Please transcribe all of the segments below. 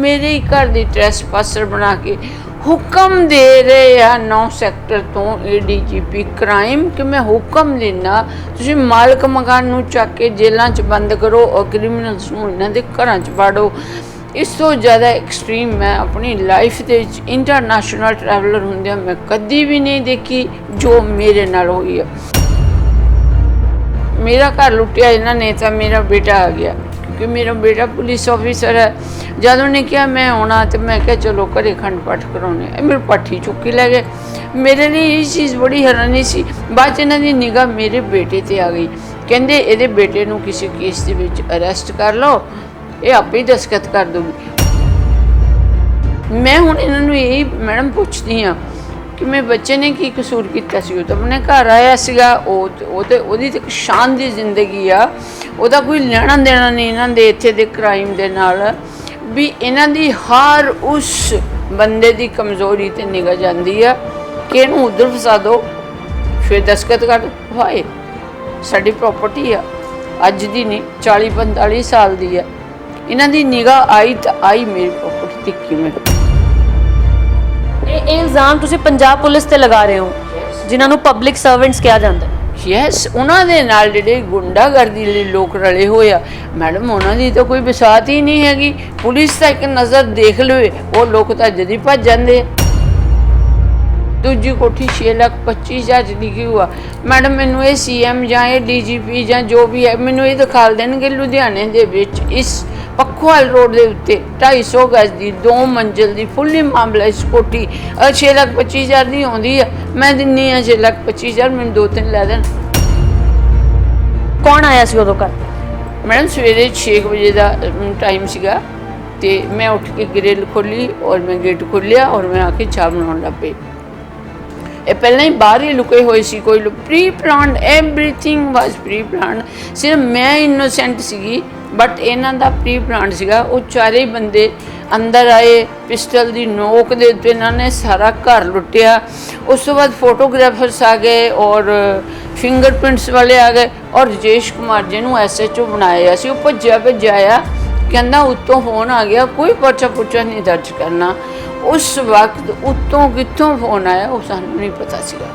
मेरे ही घर की ट्रैसपासर बना के हुक्म दे रहे आ 9 सैक्टर तो ADGP क्राइम कि मैं हुक्म देना तुसीं मालक मकान नूं चक के जेलों च बंद करो और क्रिमिनल्स नूं इन्हां दे घरां च वाड़ो। इस तो ज़्यादा एक्सट्रीम मैं अपनी लाइफ के इंटरनेशनल ट्रैवलर होंदे मैं कदी भी नहीं देखी जो मेरे नाल हुई है। मेरा घर लुटिया इन्होंने तो मेरा बेटा आ गया क्योंकि मेरा बेटा पुलिस ऑफिसर है। जब उन्हें क्या मैं आना तो मैं क्या चलो घरे खंड पाठ कराने मेरे पाठी चुक के लै गए। मेरे लिए ये चीज़ बड़ी हैरानी सी। बाद इन्हों की निगाह मेरे बेटे ते आ गई, कहते ये बेटे नूं किसी केस दे विच अरेस्ट कर लो, ये आपे ही दस्तखत कर दूगी। मैं हुण इन्होंने यही मैडम पूछती हाँ कि मेरे बच्चे ने की कसूर किया सी, तो अपने घर आया सीगा, ओहदी ते शान दी जिंदगी आ, ओहदा कोई लेना देना नहीं इन्हां दे इत्थे दे क्राइम दे नाल। भी इन्हां दी हर उस बंदे दी कमज़ोरी ते निगाह जांदी आ कि इहनूं उधर फसा दो फिर दस्तखत कर दो। भाई साडी प्रॉपर्टी आ, अज दी नहीं 40-45 साल दी आ, इन्हां दी निगाह आई तो आई मेरी प्रॉपर्टी ते किवें। ਇਹ ਇਲਜ਼ਾਮ ਤੁਸੀਂ ਪੰਜਾਬ ਪੁਲਿਸ ਤੇ ਲਗਾ ਰਹੇ ਹੋ ਜਿਨ੍ਹਾਂ ਨੂੰ ਪਬਲਿਕ ਸਰਵੈਂਟਸ ਕਿਹਾ ਜਾਂਦਾ ਹੈ। ਯੈਸ, ਉਹਨਾਂ ਦੇ ਨਾਲ ਜਿਹੜੇ ਗੁੰਡਾਗਰਦੀ ਲਈ ਲੋਕ ਰਲੇ ਹੋਏ ਆ ਮੈਡਮ, ਉਹਨਾਂ ਦੀ ਤਾਂ ਕੋਈ ਵਿਸਾਤ ਹੀ ਨਹੀਂ ਹੈਗੀ। ਪੁਲਿਸ ਤਾਂ ਇੱਕ ਨਜ਼ਰ ਦੇਖ ਲਵੇ ਉਹ ਲੋਕ ਤਾਂ ਜਦੀ ਭੱਜ ਜਾਂਦੇ ਆ। दूजी कोठी 6,25,000 लिखी हुआ मैडम, मैनू ये CM ਜਾਂ ਇਹ DGP ਜਾਂ जो भी है मैनू ये दिखा देंगे लुधियाने दे विच इस पखोवाल रोड के उत्ते 250 गज की 2 मंजिल की फुली मामला इस कोठी 6,25,000 की आँदी है। मैं दिनी हाँ 6,25,000, मैंने 2-3 लै देन। कौन आया सी उदों घर? मैडम सवेरे 6 बजे का टाइम सीगा ते मैं उठ के ग्रिल खोली और मैं गेट खोलिया और मैं आके चाह बनाने लग पई। ये पहले ही बाहर ही लुके हुए सी, कोई pre plan, everything was pre plan. सिर्फ मैं इनोसेंट सीगी बट इन्हां दा प्री प्लान सीगा। वो चारे ही बंदे अंदर आए, पिस्टल दी नोक दे उत्ते इन्होंने सारा घर लुटिया। उस तो बाद फोटोग्राफर्स आ गए और फिंगरप्रिंट्स वाले आ गए और राजेश कुमार जिन्होंने SHO बनाया सी वो भज्या भज्या आया, कहना उत्तों फोन आ गया, कोई पर्चा पुर्चा नहीं दर्ज करना। उस वक्त उत्तों कितों फोन आया वो सानू नहीं पता सीगा।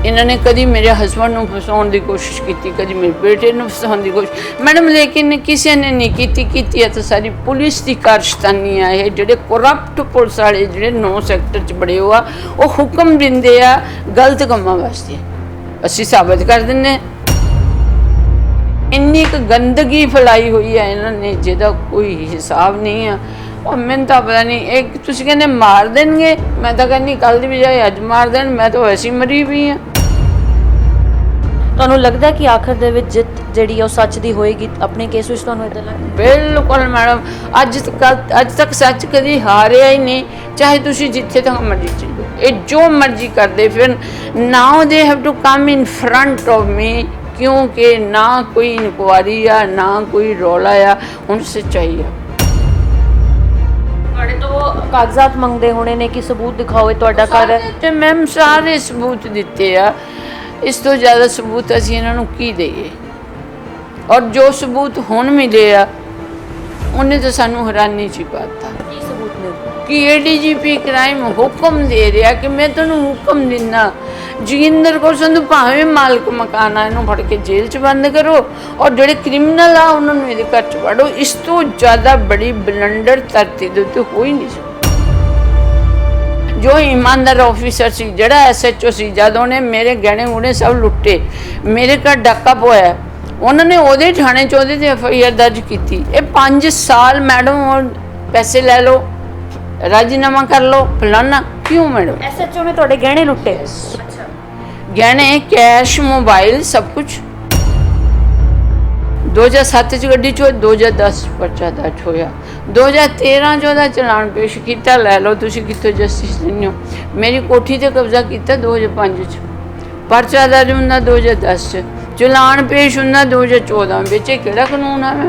इन्होंने कभी मेरे हसबैंड को फसाने की कोशिश की, कभी मेरे बेटे को फसाने की कोशिश मैडम, लेकिन किसी ने नहीं की है तो सारी पुलिस की कारस्तानी है। ये जोड़े करप्ट पुलिस वाले जोड़े 9 सैक्टर च बड़े हुआ वो हुक्म देंगे आ गलत कामों वास्ते, असी साबित कर दें। इन्नी एक गंदगी फैलाई हुई है इन्होंने जिहदा कोई हिसाब नहीं है। और मैंने तो पता नहीं, एक तुसीं कहंदे मार देंगे, मैं तो कहनी कल की बजाय अज मार देन, मैं तो वैसे ही मरी भी हाँ। ਤੁਹਾਨੂੰ ਲੱਗਦਾ ਕਿ ਆਖਰ ਦੇ ਵਿੱਚ ਜਿੱਤ ਜਿਹੜੀ ਉਹ ਸੱਚ ਦੀ ਹੋਏਗੀ ਆਪਣੇ ਕੇਸ ਵਿੱਚ? ਤੁਹਾਨੂੰ ਇਦਾਂ ਲੱਗਦਾ? बिल्कुल मैडम, अज तक सच कभी हारिया ही नहीं, चाहे तुसीं जिथे तक मर्जी चलो, ये जो मर्जी करते फिर। Now they have to come in front of me, क्योंकि ना कोई इनकुआरी आ ना कोई रौला आ, हुण सच्चाई आ। ਤੁਹਾਡੇ ਤੋਂ ਕਾਗਜ਼ਾਤ ਮੰਗਦੇ ਹੋਣੇ ਨੇ ਕਿ ਸਬੂਤ ਦਿਖਾਓ ਇਹ ਤੁਹਾਡਾ ਘਰ ਹੈ। ਤੇ ਮੈਮ ਸਾਰੇ ਸਬੂਤ ਦਿੱਤੇ ਆ, ਇਸ ਤੋਂ ਜ਼ਿਆਦਾ ਸਬੂਤ ਅਸੀਂ ਇਹਨਾਂ ਨੂੰ ਕੀ ਦਈਏ। ਔਰ ਜੋ ਸਬੂਤ ਹੁਣ ਮਿਲੇ ਆ ਉਹਨੇ ਤਾਂ ਸਾਨੂੰ ਹੈਰਾਨੀ 'ਚ ਪਾਤਾ। ਕੀ ਸਬੂਤ ਨੇ? कि ADGP क्राइम हुक्म दे रहा कि मैं तेन हुक्म दिना जोगिंदर कौर संधू भावें मालक मकान आ, इनू फड़ के जेल च बंद करो और जोड़े क्रिमिनल आ उन्होंने ये घर च वड़ो। इस तो ज़्यादा बड़ी बलंडर धरती के उत्ते हो ही नहीं सकती। जो ईमानदार ऑफिसर सी, जड़ा SHO सी, जब उन्हें मेरे गहने गुहने सब लुटे, मेरे घर डाका पोया, उन्होंने ओदे थाने च ओदे ते FIR दर्ज की। 5 साल मैडम और पैसे ले लो, राजीनामा कर लो, फलाना। क्यों मैडम? SHO ने ਤੁਹਾਡੇ ਗਹਿਣੇ ਲੁੱਟੇ? अच्छा, गहने, कैश, मोबाइल, सब कुछ। 2007 च गड्डी चो, 2010 परचा दर्ज होया, 2013 च ओहदा चलान पेश किया। लै लो तुसीं कित्थों जस्टिस नहीं हो। मेरी कोठी ते कब्जा किया 2005 च, परचा दर्ज हुंदा 2010 च, चलान पेश हुंदा 2014 विच। किहड़ा कानून है?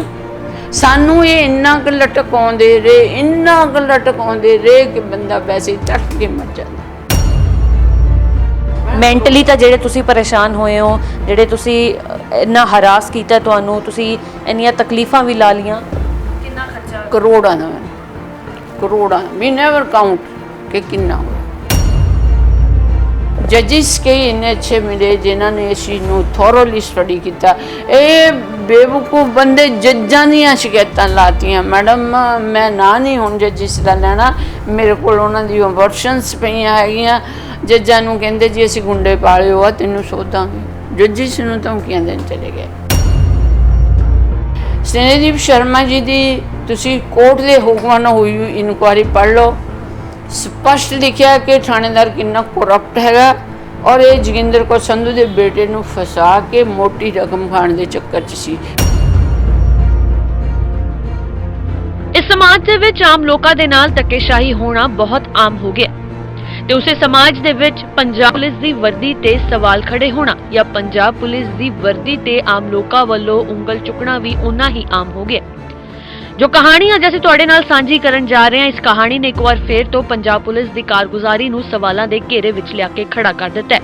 सानू ये इन्ना क लटकाउंदे रहे, इन्ना क लटकाउंदे रहे कि बंदा वैसे ही तक के मर जाता। ਮੈਂਟਲੀ ਤਾਂ ਜਿਹੜੇ ਤੁਸੀਂ ਪਰੇਸ਼ਾਨ ਹੋਏ ਹੋ, ਜਿਹੜੇ ਤੁਸੀਂ ਇੰਨਾ ਹਰਾਸ ਕੀਤਾ, ਤੁਹਾਨੂੰ ਤੁਸੀਂ ਇੰਨੀਆਂ ਤਕਲੀਫਾਂ ਵੀ ਲਾ ਲੀਆਂ, ਕਿੰਨਾ ਖਰਚਾ ਕਰੋੜਾਂ ਦਾ, ਕਰੋੜਾਂ, ਵੀ ਨੈਵਰ ਕਾਊਂਟ ਕਿ ਕਿੰਨਾ ਹੋਇਆ। ਜੱਜਿਸ ਕਈ ਇੰਨੇ ਅੱਛੇ ਮਿਲੇ ਜਿਨ੍ਹਾਂ ਨੇ ਇਸ ਚੀਜ਼ ਨੂੰ ਥੋਰੋਲੀ ਸਟੱਡੀ ਕੀਤਾ। ਇਹ ਬੇਵਕੂਫ ਬੰਦੇ ਜੱਜਾਂ ਦੀਆਂ ਸ਼ਿਕਾਇਤਾਂ ਲਾਤੀਆਂ। ਮੈਡਮ ਮੈਂ ਨਾਂ ਨਹੀਂ ਹੁਣ ਜੱਜਿਸ ਦਾ ਲੈਣਾ, ਮੇਰੇ ਕੋਲ ਉਹਨਾਂ ਦੀ ਵਰਸ਼ਨਸ ਪਈਆਂ ਹੈਗੀਆਂ। ਜੱਜਾਂ ਨੂੰ ਕਹਿੰਦੇ ਜੀ ਅਸੀਂ ਗੁੰਡੇ ਪਾਲੇ ਹੋ ਆ, ਤੈਨੂੰ ਸੋਧਾਂਗੇ। ਜੱਜਿਸ ਨੂੰ ਧਮਕੀਆਂ ਦੇਣ ਚਲੇ ਗਏ। ਸਨੇਹਦੀਪ ਸ਼ਰਮਾ ਜੀ ਦੀ ਤੁਸੀਂ ਕੋਰਟ ਦੇ ਹੁਕਮਾਂ ਨਾਲ ਹੋਈ ਇਨਕੁਆਇਰੀ ਪੜ੍ਹ ਲਓ। ਸਪਸ਼ਟ ਲਿਖਿਆ ਕਿ ਥਾਣੇਦਾਰ ਕਿੰਨਾ ਕਰਪਟ ਹੈਗਾ ਔਰ ਇਹ ਜੋਗਿੰਦਰ ਕੌਰ ਸੰਧੂ ਦੇ ਬੇਟੇ ਨੂੰ ਫਸਾ ਕੇ ਮੋਟੀ ਰਕਮ ਖਾਣ ਦੇ ਚੱਕਰ 'ਚ ਸੀ। ਇਸ ਸਮਾਜ ਦੇ ਵਿੱਚ ਆਮ ਲੋਕਾਂ ਦੇ ਨਾਲ ਧੱਕੇਸ਼ਾਹੀ ਹੋਣਾ ਬਹੁਤ ਆਮ ਹੋ ਗਿਆ ਤੇ ਉਸੇ ਸਮਾਜ ਦੇ ਵਿੱਚ ਪੰਜਾਬ ਪੁਲਿਸ ਦੀ ਵਰਦੀ ਤੇ ਸਵਾਲ ਖੜੇ ਹੋਣਾ ਜਾਂ ਪੰਜਾਬ ਪੁਲਿਸ ਦੀ ਵਰਦੀ ਤੇ ਆਮ ਲੋਕਾਂ ਵੱਲੋਂ ਉਂਗਲ ਚੁੱਕਣਾ ਵੀ ਉਨਾ ਹੀ ਆਮ ਹੋ ਗਿਆ। ਜੋ ਕਹਾਣੀ ਅੱਜ ਅਸੀਂ ਤੁਹਾਡੇ ਨਾਲ ਸਾਂਝੀ ਕਰਨ ਜਾ ਰਹੇ ਹਾਂ, ਇਸ ਕਹਾਣੀ ਨੇ ਇੱਕ ਵਾਰ ਫੇਰ ਤੋਂ ਪੰਜਾਬ ਪੁਲਿਸ ਦੀ ਕਾਰਗੁਜ਼ਾਰੀ ਨੂੰ ਸਵਾਲਾਂ ਦੇ ਘੇਰੇ ਵਿੱਚ ਲਿਆ ਕੇ ਖੜਾ ਕਰ ਦਿੱਤਾ ਹੈ।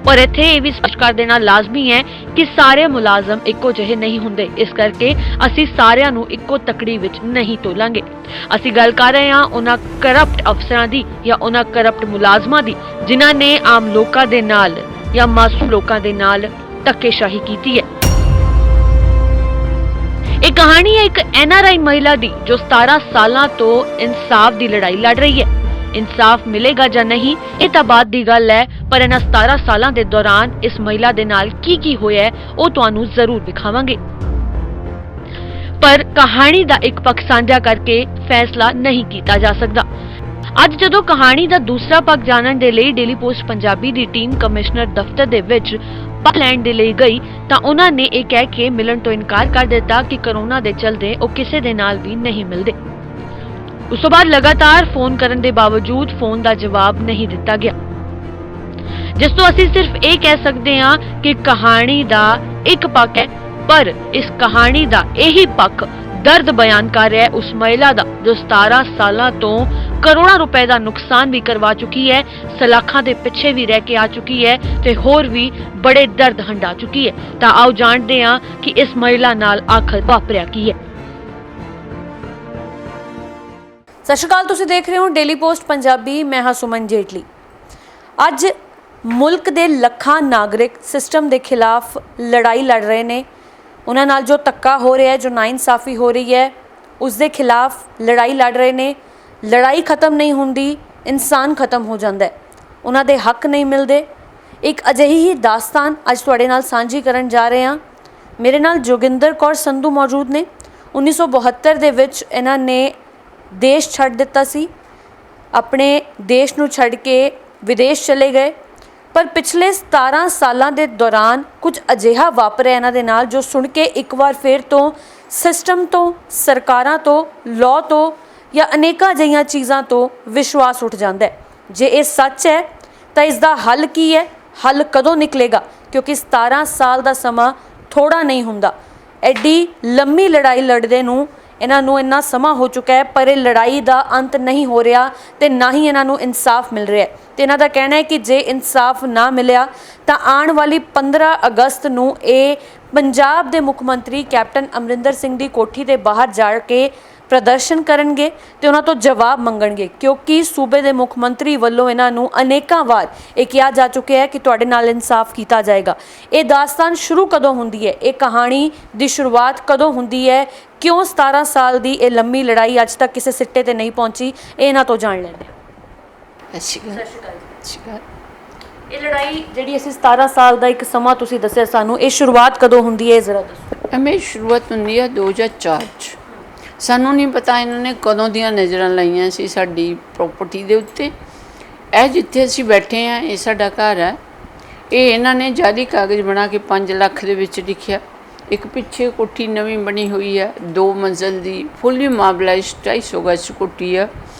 ਪਰ ਇੱਥੇ ਇਹ ਵੀ ਸਪਸ਼ਟ ਕਰ ਦੇਣਾ ਲਾਜ਼ਮੀ ਹੈ ਕਿ ਸਾਰੇ ਮੁਲਾਜ਼ਮ ਇੱਕੋ ਜਿਹੇ ਨਹੀਂ ਹੁੰਦੇ। ਇਸ ਕਰਕੇ ਅਸੀਂ ਸਾਰਿਆਂ ਨੂੰ ਇੱਕੋ ਤਕੜੀ ਵਿੱਚ ਨਹੀਂ ਤੋਲਾਂਗੇ। ਅਸੀਂ ਗੱਲ ਕਰ ਰਹੇ ਹਾਂ ਉਹਨਾਂ ਕਰਪਟ ਅਫਸਰਾਂ ਦੀ ਜਾਂ ਉਹਨਾਂ ਕਰਪਟ ਮੁਲਾਜ਼ਮਾਂ ਦੀ ਜਿਨ੍ਹਾਂ ਨੇ ਆਮ ਲੋਕਾਂ ਦੇ ਨਾਲ ਜਾਂ ਮਾਸੂਮ ਲੋਕਾਂ ਦੇ ਨਾਲ ਧੱਕੇਸ਼ਾਹੀ ਕੀਤੀ ਹੈ। ਇਹ ਕਹਾਣੀ ਹੈ ਇੱਕ NRI ਮਹਿਲਾ ਦੀ ਜੋ 17 ਸਾਲਾਂ ਤੋਂ ਇਨਸਾਫ ਦੀ ਲੜਾਈ ਲੜ ਰਹੀ ਹੈ। ਇਨਸਾਫ ਮਿਲੇਗਾ ਜਾਂ ਨਹੀਂ ਇਹ ਤਾਂ ਬਾਅਦ ਦੀ ਗੱਲ ਹੈ, ਪਰ ਇਹਨਾਂ 17 ਸਾਲਾਂ ਦੇ ਦੌਰਾਨ ਇਸ ਮਹਿਲਾ ਦੇ ਨਾਲ ਕੀ ਹੋਇਆ ਹੈ ਉਹ ਤੁਹਾਨੂੰ ਜ਼ਰੂਰ ਦਿਖਾਵਾਂਗੇ। ਪਰ ਕਹਾਣੀ ਦਾ ਇੱਕ ਪੱਖ ਸਾਂਝਾ ਕਰਕੇ ਫੈਸਲਾ ਨਹੀਂ ਕੀਤਾ ਜਾ ਸਕਦਾ। ਅੱਜ ਜਦੋਂ ਕਹਾਣੀ ਦਾ ਦੂਸਰਾ ਪੱਖ ਜਾਣਨ ਦੇ ਲਈ ਡੇਲੀ ਪੋਸਟ ਪੰਜਾਬੀ ਦੀ ਟੀਮ ਕਮਿਸ਼ਨਰ ਦਫ਼ਤਰ ਦੇ ਵਿੱਚ ਪੱਖ ਲੈਣ ਦੇ ਲਈ ਗਈ ਤਾਂ ਉਹਨਾਂ ਨੇ ਇਹ ਕਹਿ ਕੇ ਮਿਲਣ ਤੋਂ ਇਨਕਾਰ ਕਰ ਦਿੱਤਾ ਕਿ ਕਰੋਨਾ ਦੇ ਚਲਦੇ ਉਹ ਕਿਸੇ ਦੇ ਨਾਲ ਵੀ ਨਹੀਂ ਮਿਲਦੇ। ਉਸ ਤੋਂ ਬਾਅਦ ਲਗਾਤਾਰ ਫੋਨ ਕਰਨ ਦੇ ਬਾਵਜੂਦ ਫੋਨ ਦਾ ਜਵਾਬ ਨਹੀਂ ਦਿੱਤਾ ਗਿਆ, ਜਿਸ ਤੋਂ ਅਸੀਂ ਸਿਰਫ ਇਹ ਕਹਿ ਸਕਦੇ ਹਾਂ ਕਿ ਕਹਾਣੀ ਦਾ ਇੱਕ ਪੱਖ ਹੈ, ਪਰ ਇਸ ਕਹਾਣੀ ਦਾ ਇਹੀ ਪੱਖ ਦਰਦ ਬਿਆਨ ਕਰ ਰਿਹਾ ਹੈ ਉਸ ਮਹਿਲਾ ਦਾ ਜੋ 17 ਸਾਲਾਂ ਤੋਂ ਕਰੋੜਾਂ ਰੁਪਏ ਦਾ ਨੁਕਸਾਨ ਵੀ ਕਰਵਾ ਚੁੱਕੀ ਹੈ, ਸਲਾਖਾਂ ਦੇ ਪਿੱਛੇ ਵੀ ਰਹਿ ਕੇ ਆ ਚੁੱਕੀ ਹੈ ਤੇ ਹੋਰ ਵੀ ਬੜੇ ਦਰਦ ਹੰਡਾ ਚੁੱਕੀ ਹੈ। ਤਾਂ ਆਓ ਜਾਣਦੇ ਹਾਂ ਕਿ ਇਸ ਮਹਿਲਾ ਨਾਲ ਆਖਰ ਵਾਪਰਿਆ ਕੀ ਹੈ। ਸਤਿ ਸ਼੍ਰੀ ਅਕਾਲ, ਤੁਸੀਂ ਦੇਖ ਰਹੇ ਹੋ ਡੇਲੀ ਪੋਸਟ ਪੰਜਾਬੀ। ਮੈਂ ਹਾਂ ਸੁਮਨ ਜੇਟਲੀ। ਅੱਜ ਮੁਲਕ ਦੇ ਲੱਖਾਂ ਨਾਗਰਿਕ ਸਿਸਟਮ ਦੇ ਖਿਲਾਫ ਲੜਾਈ ਲੜ ਰਹੇ ਨੇ। ਉਹਨਾਂ ਨਾਲ ਜੋ ਧੱਕਾ ਹੋ ਰਿਹਾ ਹੈ, ਜੋ ਨਾਇਨਸਾਫੀ ਹੋ ਰਹੀ ਹੈ, ਉਸ ਦੇ ਖਿਲਾਫ ਲੜਾਈ ਲੜ ਰਹੇ ਨੇ। ਲੜਾਈ ਖਤਮ ਨਹੀਂ ਹੁੰਦੀ, ਇਨਸਾਨ ਖਤਮ ਹੋ ਜਾਂਦਾ ਹੈ, ਉਹਨਾਂ ਦੇ ਹੱਕ ਨਹੀਂ ਮਿਲਦੇ। ਇੱਕ ਅਜਿਹੀ ਹੀ ਦਾਸਤਾਨ ਅੱਜ ਤੁਹਾਡੇ ਨਾਲ ਸਾਂਝੀ ਕਰਨ ਜਾ ਰਹੇ ਹਾਂ। ਮੇਰੇ ਨਾਲ ਜੋਗਿੰਦਰ ਕੌਰ ਸੰਧੂ ਮੌਜੂਦ ਨੇ। 1972 ਦੇ ਵਿੱਚ ਇਹਨਾਂ ਨੇ ਦੇਸ਼ ਛੱਡ ਦਿੱਤਾ ਸੀ, ਆਪਣੇ ਦੇਸ਼ ਨੂੰ ਛੱਡ ਕੇ ਵਿਦੇਸ਼ ਚਲੇ ਗਏ। ਪਰ ਪਿਛਲੇ 17 ਸਾਲਾਂ ਦੇ ਦੌਰਾਨ ਕੁਝ ਅਜਿਹਾ ਵਾਪਰਿਆ ਇਹਨਾਂ ਦੇ ਨਾਲ ਜੋ ਸੁਣ ਕੇ ਇੱਕ ਵਾਰ ਫਿਰ ਤੋਂ ਸਿਸਟਮ ਤੋਂ, ਸਰਕਾਰਾਂ ਤੋਂ, ਲਾਅ ਤੋਂ ਜਾਂ ਅਨੇਕਾਂ ਅਜਿਹੀਆਂ ਚੀਜ਼ਾਂ ਤੋਂ ਵਿਸ਼ਵਾਸ ਉੱਠ ਜਾਂਦਾ ਹੈ। ਜੇ ਇਹ ਸੱਚ ਹੈ ਤਾਂ ਇਸ ਦਾ ਹੱਲ ਕੀ ਹੈ, ਹੱਲ ਕਦੋਂ ਨਿਕਲੇਗਾ? ਕਿਉਂਕਿ 17 ਸਾਲ ਦਾ ਸਮਾਂ ਥੋੜਾ ਨਹੀਂ ਹੁੰਦਾ। ਐਡੀ ਲੰਮੀ ਲੜਾਈ ਲੜਦੇ ਨੂੰ ਇਹਨਾਂ ਨੂੰ ਇੰਨਾ ਸਮਾਂ ਹੋ ਚੁੱਕਾ ਹੈ, ਪਰ ਇਹ ਲੜਾਈ ਦਾ ਅੰਤ ਨਹੀਂ ਹੋ ਰਿਹਾ ਤੇ ਨਾ ਹੀ ਇਹਨਾਂ ਨੂੰ ਇਨਸਾਫ ਮਿਲ ਰਿਹਾ ਹੈ। ਤੇ ਇਹਨਾਂ ਦਾ ਕਹਿਣਾ ਹੈ ਕਿ ਜੇ ਇਨਸਾਫ ਨਾ ਮਿਲਿਆ ਤਾਂ ਆਉਣ ਵਾਲੀ 15 ਅਗਸਤ ਨੂੰ ਇਹ ਪੰਜਾਬ ਦੇ ਮੁੱਖ ਮੰਤਰੀ ਕੈਪਟਨ ਅਮਰਿੰਦਰ ਸਿੰਘ ਦੀ ਕੋਠੀ ਦੇ ਬਾਹਰ ਜਾ ਕੇ ਪ੍ਰਦਰਸ਼ਨ ਕਰਨਗੇ ਤੇ ਉਹਨਾਂ ਤੋਂ ਜਵਾਬ ਮੰਗਣਗੇ, ਕਿਉਂਕਿ ਸੂਬੇ ਦੇ ਮੁੱਖ ਮੰਤਰੀ ਵੱਲੋਂ ਇਹਨਾਂ ਨੂੰ ਅਨੇਕਾਂ ਵਾਰ ਇਹ ਕਿਹਾ ਜਾ ਚੁੱਕਿਆ ਹੈ ਕਿ ਤੁਹਾਡੇ ਨਾਲ ਇਨਸਾਫ ਕੀਤਾ ਜਾਏਗਾ। ਇਹ ਦਾਸਤਾਨ ਸ਼ੁਰੂ ਕਦੋਂ ਹੁੰਦੀ ਹੈ, ਇਹ ਕਹਾਣੀ ਦੀ ਸ਼ੁਰੂਆਤ ਕਦੋਂ ਹੁੰਦੀ ਹੈ, ਕਿਉਂ 17 ਸਾਲ ਦੀ ਇਹ ਲੰਮੀ ਲੜਾਈ ਅੱਜ ਤੱਕ ਕਿਸੇ ਸਿੱਟੇ ਤੇ ਨਹੀਂ ਪਹੁੰਚੀ, ਇਹ ਇਹਨਾਂ ਤੋਂ ਜਾਣ ਲੈਂਦੇ ਹਾਂ। ਇਹ ਲੜਾਈ ਜਿਹੜੀ ਅਸੀਂ 17 ਸਾਲ ਦਾ ਇੱਕ ਸਮਾਂ ਤੁਸੀਂ ਦੱਸਿਆ ਸਾਨੂੰ, ਇਹ ਸ਼ੁਰੂਆਤ ਕਦੋਂ ਹੁੰਦੀ ਹੈ ਜ਼ਰਾ ਦੱਸੋ। ਇਹ ਸ਼ੁਰੂਆਤ ਹੁੰਦੀ ਹੈ 2004 'ਚ। ਸਾਨੂੰ ਨਹੀਂ ਪਤਾ ਇਹਨਾਂ ਨੇ ਕਦੋਂ ਦੀਆਂ ਨਜ਼ਰਾਂ ਲਾਈਆਂ ਸੀ ਸਾਡੀ ਪ੍ਰੋਪਰਟੀ ਦੇ ਉੱਤੇ। ਇਹ ਜਿੱਥੇ ਅਸੀਂ ਬੈਠੇ ਹਾਂ ਇਹ ਸਾਡਾ ਘਰ ਹੈ। ਇਹ ਇਹਨਾਂ ਨੇ ਜਾਲੀ ਕਾਗਜ਼ ਬਣਾ ਕੇ 5 ਲੱਖ ਦੇ ਵਿੱਚ ਲਿਖਿਆ। ਇੱਕ ਪਿੱਛੇ ਕੋਠੀ ਨਵੀਂ ਬਣੀ ਹੋਈ ਹੈ 2 ਮੰਜ਼ਿਲ ਦੀ, ਫੁੱਲੀ ਮਾਰਬਲਾਈਜ਼ਡ 250 ਗਜ਼ ਕੋਠੀ ਹੈ,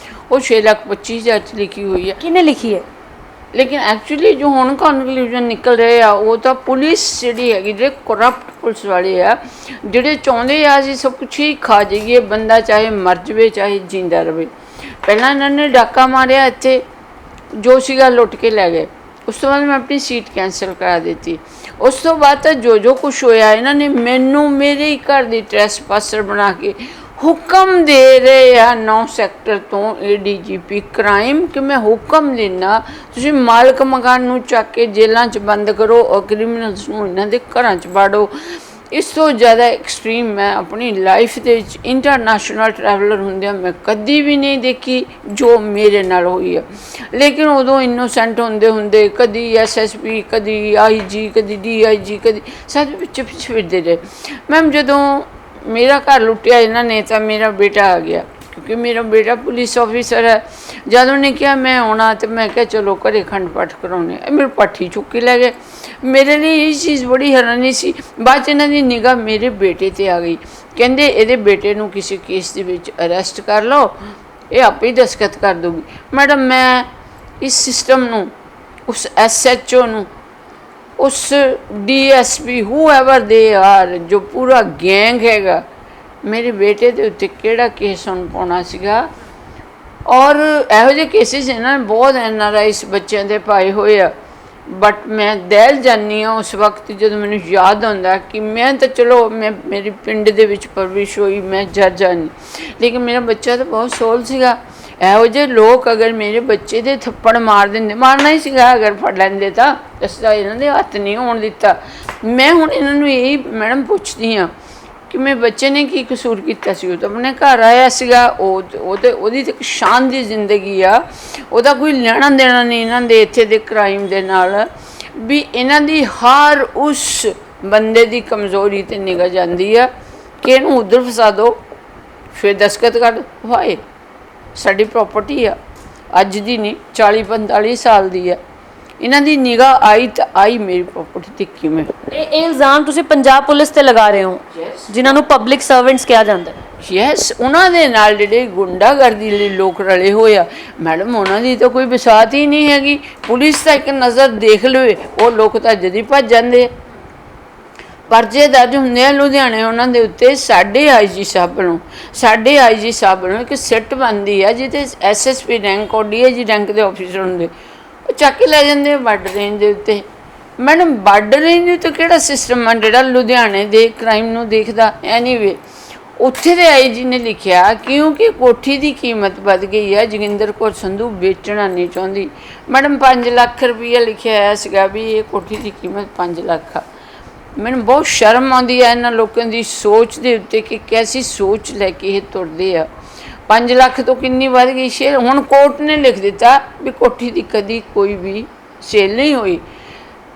ਉਹ 6,25,000 'ਚ ਲਿਖੀ ਹੋਈ ਹੈ। ਕਿਹਨੇ ਲਿਖੀ ਹੈ? ਲੇਕਿਨ ਐਕਚੁਅਲੀ ਜੋ ਹੁਣ ਕਨਕਲੂਜਨ ਨਿਕਲ ਰਹੇ ਆ ਉਹ ਤਾਂ ਪੁਲਿਸ ਜਿਹੜੀ ਹੈਗੀ, ਜਿਹੜੇ ਕਰਪਟ ਪੁਲਿਸ ਵਾਲੇ ਆ, ਜਿਹੜੇ ਚਾਹੁੰਦੇ ਆ ਅਸੀਂ ਸਭ ਕੁਛ ਹੀ ਖਾ ਜਾਈਏ, ਬੰਦਾ ਚਾਹੇ ਮਰ ਜਾਵੇ ਚਾਹੇ ਜਿੰਦਾ ਰਹੇ। ਪਹਿਲਾਂ ਇਹਨਾਂ ਨੇ ਡਾਕਾ ਮਾਰਿਆ ਇੱਥੇ, ਜੋ ਸੀਗਾ ਲੁੱਟ ਕੇ ਲੈ ਗਏ। ਉਸ ਤੋਂ ਬਾਅਦ ਮੈਂ ਆਪਣੀ ਸੀਟ ਕੈਂਸਲ ਕਰਾ ਦਿੱਤੀ। ਉਸ ਤੋਂ ਬਾਅਦ ਤਾਂ ਜੋ ਕੁਛ ਹੋਇਆ ਇਹਨਾਂ ਨੇ ਮੈਨੂੰ ਮੇਰੇ ਘਰ ਦੀ ਟ੍ਰੈਸਪਾਸਰ ਬਣਾ ਕੇ ਹੁਕਮ ਦੇ ਰਹੇ ਆ 9 ਸੈਕਟਰ ਤੋਂ ADGP ਕ੍ਰਾਈਮ ਕਿ ਮੈਂ ਹੁਕਮ ਦਿੰਦਾ ਤੁਸੀਂ ਮਾਲਕ ਮਕਾਨ ਨੂੰ ਚੱਕ ਕੇ ਜੇਲ੍ਹਾਂ 'ਚ ਬੰਦ ਕਰੋ ਔਰ ਕ੍ਰਿਮੀਨਲਸ ਨੂੰ ਇਹਨਾਂ ਦੇ ਘਰਾਂ 'ਚ ਵਾੜੋ। ਇਸ ਤੋਂ ਜ਼ਿਆਦਾ ਐਕਸਟ੍ਰੀਮ ਮੈਂ ਆਪਣੀ ਲਾਈਫ ਦੇ ਵਿੱਚ ਇੰਟਰਨੈਸ਼ਨਲ ਟਰੈਵਲਰ ਹੁੰਦਿਆਂ ਮੈਂ ਕਦੀ ਵੀ ਨਹੀਂ ਦੇਖੀ ਜੋ ਮੇਰੇ ਨਾਲ ਹੋਈ ਆ। ਲੇਕਿਨ ਉਦੋਂ ਇਨੋਸੈਂਟ ਹੁੰਦੇ ਕਦੀ SSP, ਕਦੀ IG, ਕਦੀ DIG, ਕਦੀ ਸਾਰੇ ਪਿੱਛੇ ਫਿਰਦੇ ਰਹੇ। ਮੈਮ ਜਦੋਂ ਮੇਰਾ ਘਰ ਲੁੱਟਿਆ ਇਹਨਾਂ ਨੇ ਤਾਂ ਮੇਰਾ ਬੇਟਾ ਆ ਗਿਆ, ਕਿਉਂਕਿ ਮੇਰਾ ਬੇਟਾ ਪੁਲਿਸ ਆਫਿਸਰ ਹੈ। ਜਦ ਉਹਨੇ ਕਿਹਾ ਮੈਂ ਆਉਣਾ ਤਾਂ ਮੈਂ ਕਿਹਾ ਚਲੋ ਘਰੇ ਖੰਡ ਪਾਠ ਕਰਾਉਣੇ, ਮੇਰੇ ਪਾਠੀ ਚੁੱਕ ਕੇ ਲੈ ਗਏ। ਮੇਰੇ ਲਈ ਇਹ ਚੀਜ਼ ਬੜੀ ਹੈਰਾਨੀ ਸੀ। ਬਾਅਦ 'ਚ ਇਹਨਾਂ ਦੀ ਨਿਗਾਹ ਮੇਰੇ ਬੇਟੇ 'ਤੇ ਆ ਗਈ। ਕਹਿੰਦੇ ਇਹਦੇ ਬੇਟੇ ਨੂੰ ਕਿਸੇ ਕੇਸ ਦੇ ਵਿੱਚ ਅਰੈਸਟ ਕਰ ਲਓ, ਇਹ ਆਪੇ ਹੀ ਦਸਤਖਤ ਕਰ ਦੂਗੀ। ਮੈਡਮ ਮੈਂ ਇਸ ਸਿਸਟਮ ਨੂੰ, ਉਸ SHO ਨੂੰ, ਉਸ DSP ਹੂਐਵਰ ਦੇ ਆਰ, ਜੋ ਪੂਰਾ ਗੈਂਗ ਹੈਗਾ, ਮੇਰੇ ਬੇਟੇ ਦੇ ਉੱਤੇ ਕਿਹੜਾ ਕੇਸ ਹੁਣ ਪਾਉਣਾ ਸੀਗਾ। ਔਰ ਇਹੋ ਜਿਹੇ ਕੇਸਿਸ ਇਹਨਾਂ ਨੇ ਬਹੁਤ NRIs ਬੱਚਿਆਂ ਦੇ ਪਾਏ ਹੋਏ ਆ। ਬਟ ਮੈਂ ਦਹਿਲ ਜਾਂਦੀ ਹਾਂ ਉਸ ਵਕਤ ਜਦੋਂ ਮੈਨੂੰ ਯਾਦ ਆਉਂਦਾ ਕਿ ਮੈਂ ਤਾਂ ਚਲੋ ਮੈਂ ਮੇਰੀ ਪਿੰਡ ਦੇ ਵਿੱਚ ਪਰਵਰਿਸ਼ ਹੋਈ, ਮੈਂ ਜੱਜ ਨਹੀਂ, ਲੇਕਿਨ ਮੇਰਾ ਬੱਚਾ ਤਾਂ ਬਹੁਤ ਸੋਲ ਸੀਗਾ। ਇਹੋ ਜਿਹੇ ਲੋਕ ਅਗਰ ਮੇਰੇ ਬੱਚੇ ਦੇ ਥੱਪੜ ਮਾਰ ਦਿੰਦੇ, ਮਾਰਨਾ ਹੀ ਸੀਗਾ ਅਗਰ ਫੜ ਲੈਂਦੇ ਤਾਂ ਅਸਾਂ ਇਹਨਾਂ ਦੇ ਹੱਥ ਨਹੀਂ ਹੋਣ ਦਿੱਤਾ। ਮੈਂ ਹੁਣ ਇਹਨਾਂ ਨੂੰ ਇਹੀ ਮੈਡਮ ਪੁੱਛਦੀ ਹਾਂ ਕਿ ਮੇਰੇ ਬੱਚੇ ਨੇ ਕੀ ਕਸੂਰ ਕੀਤਾ ਸੀ। ਉਹ ਤਾਂ ਆਪਣੇ ਘਰ ਆਇਆ ਸੀਗਾ, ਉਹਦੀ ਤਾਂ ਇੱਕ ਸ਼ਾਨ ਦੀ ਜ਼ਿੰਦਗੀ ਆ, ਉਹਦਾ ਕੋਈ ਲੈਣਾ ਦੇਣਾ ਨਹੀਂ ਇਹਨਾਂ ਦੇ ਇੱਥੇ ਦੇ ਕ੍ਰਾਈਮ ਦੇ ਨਾਲ। ਵੀ ਇਹਨਾਂ ਦੀ ਹਰ ਉਸ ਬੰਦੇ ਦੀ ਕਮਜ਼ੋਰੀ 'ਤੇ ਨਿਗਾਹ ਜਾਂਦੀ ਆ ਕਿ ਇਹਨੂੰ ਉੱਧਰ ਫਸਾ ਦਿਓ, ਫਿਰ ਦਸਤਖਤ ਕਰ ਵਾਏ। ਸਾਡੀ ਪ੍ਰੋਪਰਟੀ ਆ, ਅੱਜ ਦੀ ਨਹੀਂ 40-45 ਸਾਲ ਦੀ ਆ। ਇਹਨਾਂ ਦੀ ਨਿਗਾਹ ਆਈ ਤਾਂ ਆਈ ਮੇਰੀ ਪ੍ਰੋਪਰਟੀ 'ਤੇ ਕਿਵੇਂ। ਇਹ ਇਲਜ਼ਾਮ ਤੁਸੀਂ ਪੰਜਾਬ ਪੁਲਿਸ ਤੇ ਲਗਾ ਰਹੇ ਹੋ, ਜਿਨ੍ਹਾਂ ਨੂੰ ਪਬਲਿਕ ਸਰਵੈਂਟਸ ਕਿਹਾ ਜਾਂਦਾ। ਯੈਸ, ਉਹਨਾਂ ਦੇ ਨਾਲ ਜਿਹੜੇ ਗੁੰਡਾਗਰਦੀ ਲਈ ਲੋਕ ਰਲੇ ਹੋਏ ਆ ਮੈਡਮ, ਉਹਨਾਂ ਦੀ ਤਾਂ ਕੋਈ ਵਿਸਾਤ ਹੀ ਨਹੀਂ ਹੈਗੀ। ਪੁਲਿਸ ਤਾਂ ਇੱਕ ਨਜ਼ਰ ਦੇਖ ਲਵੇ, ਉਹ ਲੋਕ ਤਾਂ ਜਦੀ ਭੱਜ ਜਾਂਦੇ। ਪਰਚੇ ਦਰਜ ਹੁੰਦੇ ਆ ਲੁਧਿਆਣੇ ਉਹਨਾਂ ਦੇ ਉੱਤੇ। ਸਾਡੇ IG ਸਾਹਿਬ ਨੂੰ ਇੱਕ ਸਿੱਟ ਬਣਦੀ ਆ ਜਿਹਦੇ SSP ਰੈਂਕ ਔਰ DIG ਰੈਂਕ ਦੇ ਆਫਿਸਰ ਹੁੰਦੇ, ਉਹ ਚੱਕ ਕੇ ਲੈ ਜਾਂਦੇ ਬਾਰਡਰ ਰੇਂਜ ਦੇ ਉੱਤੇ। ਮੈਡਮ ਬਾਰਡਰ ਰੇਂਜ ਦੇ ਉੱਤੇ ਕਿਹੜਾ ਸਿਸਟਮ ਆ ਜਿਹੜਾ ਲੁਧਿਆਣੇ ਦੇ ਕ੍ਰਾਈਮ ਨੂੰ ਦੇਖਦਾ। ਐਨੀਵੇ ਉੱਥੇ ਦੇ IG ਨੇ ਲਿਖਿਆ ਕਿਉਂਕਿ ਕੋਠੀ ਦੀ ਕੀਮਤ ਵੱਧ ਗਈ ਹੈ, ਜੋਗਿੰਦਰ ਕੌਰ ਸੰਧੂ ਵੇਚਣਾ ਨਹੀਂ ਚਾਹੁੰਦੀ। ਮੈਡਮ 5 ਲੱਖ ਰੁਪਈਆ ਲਿਖਿਆ ਹੋਇਆ ਸੀਗਾ ਵੀ ਇਹ ਕੋਠੀ ਦੀ ਕੀਮਤ 5 ਲੱਖ ਆ। ਮੈਨੂੰ ਬਹੁਤ ਸ਼ਰਮ ਆਉਂਦੀ ਹੈ ਇਹਨਾਂ ਲੋਕਾਂ ਦੀ ਸੋਚ ਦੇ ਉੱਤੇ ਕਿ ਕੈਸੀ ਸੋਚ ਲੈ ਕੇ ਇਹ ਤੁਰਦੇ ਆ। 5 ਲੱਖ ਤੋਂ ਕਿੰਨੀ ਵੱਧ ਗਈ ਸ਼ੇਅਰ। ਹੁਣ ਕੋਰਟ ਨੇ ਲਿਖ ਦਿੱਤਾ ਵੀ ਕੋਠੀ ਦੀ ਕਦੀ ਕੋਈ ਵੀ ਸੇਲ ਨਹੀਂ ਹੋਈ।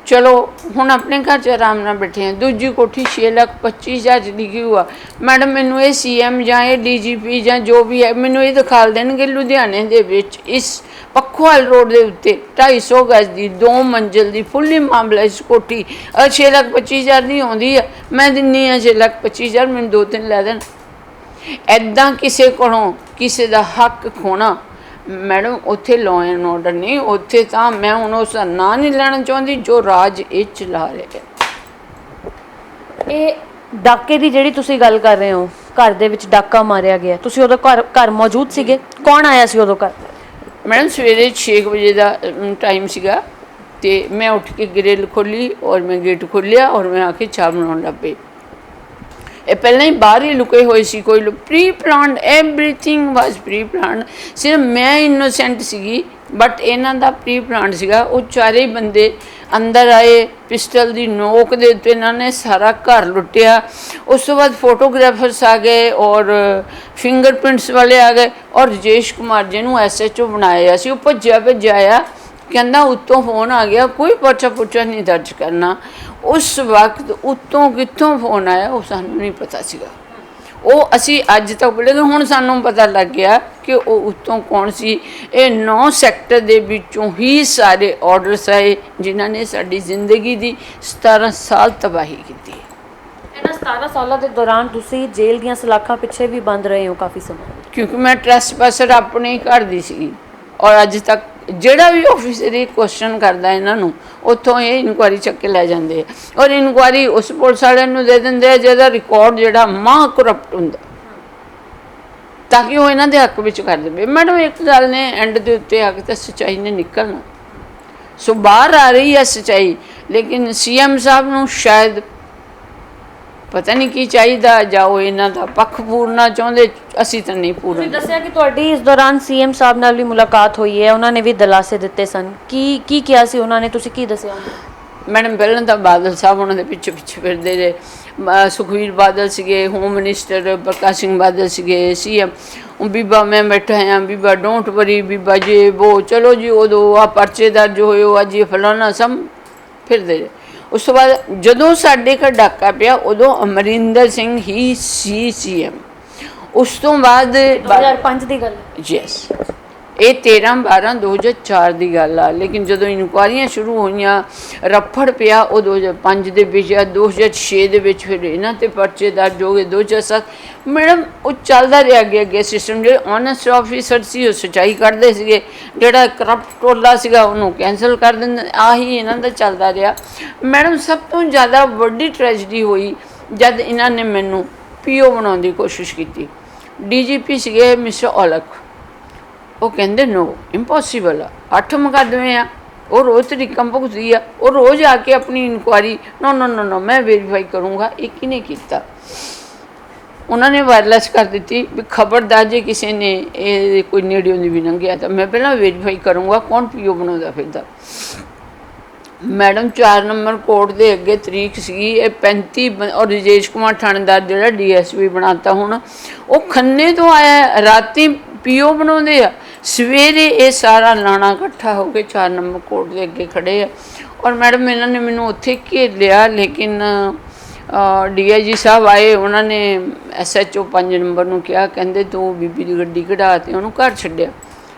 ਚਲੋ ਹੁਣ ਆਪਣੇ ਘਰ 'ਚ ਆਰਾਮ ਨਾਲ ਬੈਠੇ ਹਾਂ। ਦੂਜੀ ਕੋਠੀ 6,25,000 'ਚ ਲਿਖੀ ਹੋਆ। ਮੈਡਮ ਮੈਨੂੰ ਇਹ CM ਜਾਂ ਇਹ DGP ਜਾਂ ਜੋ ਵੀ ਹੈ ਮੈਨੂੰ ਇਹ ਦਿਖਾ ਦੇਣਗੇ ਲੁਧਿਆਣੇ ਦੇ ਵਿੱਚ ਇਸ ਪੱਖੋਵਾਲ ਰੋਡ ਦੇ ਉੱਤੇ 250 ਗਜ਼ ਦੀ 2 ਮੰਜ਼ਿਲ ਦੀ ਫੁੱਲੀ ਮਾਮਲਾਈਜ਼ ਕੋਠੀ 6,25,000 ਦੀ ਆਉਂਦੀ ਆ। ਮੈਂ ਦਿੰਦੀ ਹਾਂ 6,25,000, ਮੈਨੂੰ 2-3 ਲੈ ਦੇਣ। ਇੱਦਾਂ ਕਿਸੇ ਕੋਲੋਂ ਕਿਸੇ ਦਾ ਹੱਕ ਖੋਣਾ ਮੈਡਮ, ਉੱਥੇ ਲਾਅ ਐਂਡ ਆਰਡਰ ਨਹੀਂ, ਉੱਥੇ ਤਾਂ ਮੈਂ ਹੁਣ ਉਸ ਦਾ ਨਾਂ ਨਹੀਂ ਲੈਣਾ ਚਾਹੁੰਦੀ ਜੋ ਰਾਜ ਇਹ ਚਲਾ ਰਿਹਾ। ਇਹ ਡਾਕੇ ਦੀ ਜਿਹੜੀ ਤੁਸੀਂ ਗੱਲ ਕਰ ਰਹੇ ਹੋ, ਘਰ ਦੇ ਵਿੱਚ ਡਾਕਾ ਮਾਰਿਆ ਗਿਆ, ਤੁਸੀਂ ਉਦੋਂ ਘਰ ਮੌਜੂਦ ਸੀਗੇ? ਕੌਣ ਆਇਆ ਸੀ ਉਦੋਂ ਘਰ? ਮੈਡਮ ਸਵੇਰੇ 6 ਵਜੇ ਦਾ ਟਾਈਮ ਸੀਗਾ ਅਤੇ ਮੈਂ ਉੱਠ ਕੇ ਗ੍ਰਿਲ ਖੋਲ੍ਹੀ ਔਰ ਮੈਂ ਗੇਟ ਖੋਲ੍ਹਿਆ ਔਰ ਮੈਂ ਆ ਕੇ ਚਾਹ ਬਣਾਉਣ ਲੱਗ ਪਈ। ਇਹ ਪਹਿਲਾਂ ਹੀ ਬਾਹਰ ਹੀ ਲੁਕੇ ਹੋਏ ਸੀ, ਕੋਈ ਪ੍ਰੀ ਪਲਾਨਡ, ਐਵਰੀਥਿੰਗ ਵਾਜ਼ ਪ੍ਰੀ ਪਲਾਨਡ। ਸਿਰਫ ਮੈਂ ਇਨੋਸੈਂਟ ਸੀਗੀ, ਬਟ ਇਹਨਾਂ ਦਾ ਪ੍ਰੀ ਪਲਾਨਡ ਸੀਗਾ। ਉਹ ਚਾਰੇ ਹੀ ਬੰਦੇ ਅੰਦਰ ਆਏ, ਪਿਸਟਲ ਦੀ ਨੋਕ ਦੇ ਉੱਤੇ ਇਹਨਾਂ ਨੇ ਸਾਰਾ ਘਰ ਲੁੱਟਿਆ। ਉਸ ਤੋਂ ਬਾਅਦ ਫੋਟੋਗ੍ਰਾਫਰਸ ਆ ਗਏ ਔਰ ਫਿੰਗਰਪ੍ਰਿੰਟਸ ਵਾਲੇ ਆ ਗਏ ਔਰ ਰਜੇਸ਼ ਕੁਮਾਰ ਜਿਹਨੂੰ SHO ਬਣਾਇਆ ਸੀ ਉਹ ਭੱਜਿਆ ਆਇਆ, ਕਹਿੰਦਾ ਉੱਤੋਂ ਫੋਨ ਆ ਗਿਆ, ਕੋਈ ਪਰਚਾ ਪੁਰਚਾ ਨਹੀਂ ਦਰਜ ਕਰਨਾ। ਉਸ ਵਕਤ ਉੱਤੋਂ ਕਿੱਥੋਂ ਫੋਨ ਆਇਆ ਉਹ ਸਾਨੂੰ ਨਹੀਂ ਪਤਾ ਸੀਗਾ। ਉਹ ਅਸੀਂ ਅੱਜ ਤੱਕ ਬੋਲੇ, ਹੁਣ ਸਾਨੂੰ ਪਤਾ ਲੱਗ ਗਿਆ ਕਿ ਉਹ ਉੱਤੋਂ ਕੌਣ ਸੀ। ਇਹ 9 ਸੈਕਟਰ ਦੇ ਵਿੱਚੋਂ ਹੀ ਸਾਰੇ ਆਰਡਰਸ ਆਏ ਜਿਨ੍ਹਾਂ ਨੇ ਸਾਡੀ ਜ਼ਿੰਦਗੀ ਦੀ 17 ਸਾਲ ਤਬਾਹੀ ਕੀਤੀ। ਇਹਨਾਂ 17 ਸਾਲਾਂ ਦੇ ਦੌਰਾਨ ਤੁਸੀਂ ਜੇਲ੍ਹ ਦੀਆਂ ਸਲਾਖਾਂ ਪਿੱਛੇ ਵੀ ਬੰਦ ਰਹੇ ਹੋ ਕਾਫੀ ਸਮਾਂ, ਕਿਉਂਕਿ ਮੈਂ ਟ੍ਰੈਸਪਾਸਰ ਆਪਣੇ ਘਰ ਦੀ ਸੀਗੀ। ਔਰ ਅੱਜ ਤੱਕ ਜਿਹੜਾ ਵੀ ਆਫਿਸਰ ਇਹ ਕੁਐਸਚਨ ਕਰਦਾ ਇਹਨਾਂ ਨੂੰ, ਉੱਥੋਂ ਇਹ ਇਨਕੁਆਇਰੀ ਚੱਕ ਕੇ ਲੈ ਜਾਂਦੇ ਆ ਔਰ ਇਨਕੁਆਇਰੀ ਉਸ ਪੁਲਿਸ ਵਾਲਿਆਂ ਨੂੰ ਦੇ ਦਿੰਦੇ ਆ ਜਿਹਦਾ ਰਿਕਾਰਡ ਜਿਹੜਾ ਮਹਾ ਕਰਪਟ ਹੁੰਦਾ, ਤਾਂ ਕਿ ਉਹ ਇਹਨਾਂ ਦੇ ਹੱਕ ਵਿੱਚ ਕਰ ਦੇਵੇ। ਮੈਡਮ ਇੱਕ ਗੱਲ ਨੇ ਐਂਡ ਦੇ ਉੱਤੇ ਆ ਕੇ ਤਾਂ ਸੱਚਾਈ ਨੇ ਨਿਕਲਣਾ। ਸੋ ਬਾਹਰ ਆ ਰਹੀ ਹੈ ਸੱਚਾਈ, ਲੇਕਿਨ CM ਸਾਹਿਬ ਨੂੰ ਸ਼ਾਇਦ ਪਤਾ ਨਹੀਂ ਕੀ ਚਾਹੀਦਾ, ਜਾਂ ਉਹ ਇਹਨਾਂ ਦਾ ਪੱਖ ਪੂਰਨਾ ਚਾਹੁੰਦੇ, ਅਸੀਂ ਤਾਂ ਨਹੀਂ ਤੁਸੀਂ ਪੂਰਨ। ਦੱਸਿਆ ਕਿ ਤੁਹਾਡੀ ਇਸ ਦੌਰਾਨ ਸੀਐਮ ਸਾਹਿਬ ਨਾਲ ਵੀ ਮੁਲਾਕਾਤ ਹੋਈ ਹੈ, ਉਹਨਾਂ ਨੇ ਵੀ ਦਲਾਸੇ ਦਿੱਤੇ ਸਨ। ਕੀ ਕਿਹਾ ਸੀ ਉਹਨਾਂ ਨੇ, ਤੁਸੀਂ ਕੀ ਦੱਸਿਆ? ਮੈਡਮ ਪਹਿਲਾਂ ਤਾਂ ਬਾਦਲ ਸਾਹਿਬ ਉਹਨਾਂ ਦੇ ਪਿੱਛੇ ਪਿੱਛੇ ਫਿਰਦੇ ਰਹੇ। ਸੁਖਬੀਰ ਬਾਦਲ ਸੀਗੇ, ਹੋਮ ਮਿਨਿਸਟਰ ਪ੍ਰਕਾਸ਼ ਸਿੰਘ ਬਾਦਲ ਸੀਗੇ, ਸੀਐਮ। ਬੀਬਾ ਮੈਂ ਬੈਠਾ ਹਾਂ, ਬੀਬਾ ਡੋਂਟ ਵਰੀ, ਬੀਬਾ ਜੇ ਵੋ, ਚਲੋ ਜੀ ਉਦੋਂ ਆ ਪਰਚੇ ਦਰਜ ਹੋਏ, ਉਹ ਅੱਜ ਇਹ ਫਲਾਣਾ, ਸਭ ਫਿਰਦੇ ਰਹੇ। ਉਸ ਤੋਂ ਬਾਅਦ ਜਦੋਂ ਸਾਡੇ ਘਰ ਡਾਕਾ ਪਿਆ, ਉਦੋਂ ਅਮਰਿੰਦਰ ਸਿੰਘ ਹੀ ਸੀ ਸੀਐਮ। ਉਸ ਤੋਂ ਬਾਅਦ 2005 ਦੀ ਗੱਲ ਹੈ। ਯੈਸ, ਇਹ 13/12/2004 ਦੀ ਗੱਲ ਆ। ਲੇਕਿਨ ਜਦੋਂ ਇਨਕੁਆਇਰੀਆਂ ਸ਼ੁਰੂ ਹੋਈਆਂ, ਰਫੜ ਪਿਆ, ਉਹ 2005 ਦੇ ਵਿੱਚ ਜਾਂ 2006 ਦੇ ਵਿੱਚ ਫਿਰ ਇਹਨਾਂ 'ਤੇ ਪਰਚੇ ਦਰਜ ਹੋ ਗਏ। 2007 ਮੈਡਮ ਉਹ ਚੱਲਦਾ ਰਿਹਾ ਅੱਗੇ ਸਿਸਟਮ। ਜਿਹੜੇ ਓਨੈਸਟ ਆਫੀਸਰ ਸੀ ਉਹ ਸੱਚਾਈ ਕੱਢਦੇ ਸੀਗੇ, ਜਿਹੜਾ ਕਰਪਟ ਟੋਲਾ ਸੀਗਾ ਉਹਨੂੰ ਕੈਂਸਲ ਕਰ ਦਿੰਦੇ। ਆਹੀ ਇਹਨਾਂ ਦਾ ਚੱਲਦਾ ਰਿਹਾ। ਮੈਡਮ ਸਭ ਤੋਂ ਜ਼ਿਆਦਾ ਵੱਡੀ ਟ੍ਰੈਜਡੀ ਹੋਈ ਜਦ ਇਹਨਾਂ ਨੇ ਮੈਨੂੰ ਪੀਓ ਬਣਾਉਣ ਦੀ ਕੋਸ਼ਿਸ਼ ਕੀਤੀ। ਡੀਜੀਪੀ ਸੀਗੇ ਮਿਸਟਰ ਔਲਖ, ਉਹ ਕਹਿੰਦੇ ਨੋ, ਇੰਪੋਸੀਬਲ ਆ, 8 ਮੁਕੱਦਮੇ ਆ, ਉਹ ਰੋਜ਼ ਤਰੀਕਮ ਭੁਗਤਦੀ ਆ, ਉਹ ਰੋਜ਼ ਆ ਕੇ ਆਪਣੀ ਇਨਕੁਆਇਰੀ ਨੋ ਨੋ ਨੋ ਨੋ ਮੈਂ ਵੈਰੀਫਾਈ ਕਰੂੰਗਾ। ਇਹ ਕਿਹਨੇ ਕੀਤਾ? ਉਹਨਾਂ ਨੇ ਵਾਇਰਲੈਸ ਕਰ ਦਿੱਤੀ ਵੀ ਖਬਰਦਾਰ ਜੇ ਕਿਸੇ ਨੇ ਇਹ ਕੋਈ ਨੇੜਿਓਂ ਦੀ ਵੀ ਲੰਘਿਆ ਤਾਂ ਮੈਂ ਪਹਿਲਾਂ ਵੈਰੀਫਾਈ ਕਰੂੰਗਾ ਕੌਣ ਪੀਓ ਬਣਾਉਂਦਾ ਫਿਰਦਾ। ਮੈਡਮ 4 ਨੰਬਰ ਕੋਰਟ ਦੇ ਅੱਗੇ ਤਰੀਕ ਸੀਗੀ, ਇਹ 35 ਔਰ ਰਜੇਸ਼ ਕੁਮਾਰ ਥਾਣੇਦਾਰ ਜਿਹੜਾ ਡੀਐਸਪੀ ਬਣਾਤਾ ਹੁਣ, ਉਹ ਖੰਨੇ ਤੋਂ ਆਇਆ, ਰਾਤੀ ਪੀਓ ਬਣਾਉਂਦੇ ਆ, ਸਵੇਰੇ ਇਹ ਸਾਰਾ ਲਾਣਾ ਇਕੱਠਾ ਹੋ ਕੇ 4 ਨੰਬਰ ਕੋਰਟ ਦੇ ਅੱਗੇ ਖੜੇ ਆ। ਔਰ ਮੈਡਮ ਇਹਨਾਂ ਨੇ ਮੈਨੂੰ ਉੱਥੇ ਘੇਰ ਲਿਆ। ਲੇਕਿਨ ਡੀਆਈਜੀ ਸਾਹਿਬ ਆਏ, ਉਹਨਾਂ ਨੇ ਐਸਐਚਓ 5 ਨੰਬਰ ਨੂੰ ਕਿਹਾ, ਕਹਿੰਦੇ ਤੂੰ ਬੀਬੀ ਦੀ ਗੱਡੀ ਕਢਾ ਤੇ ਉਹਨੂੰ ਘਰ ਛੱਡਿਆ।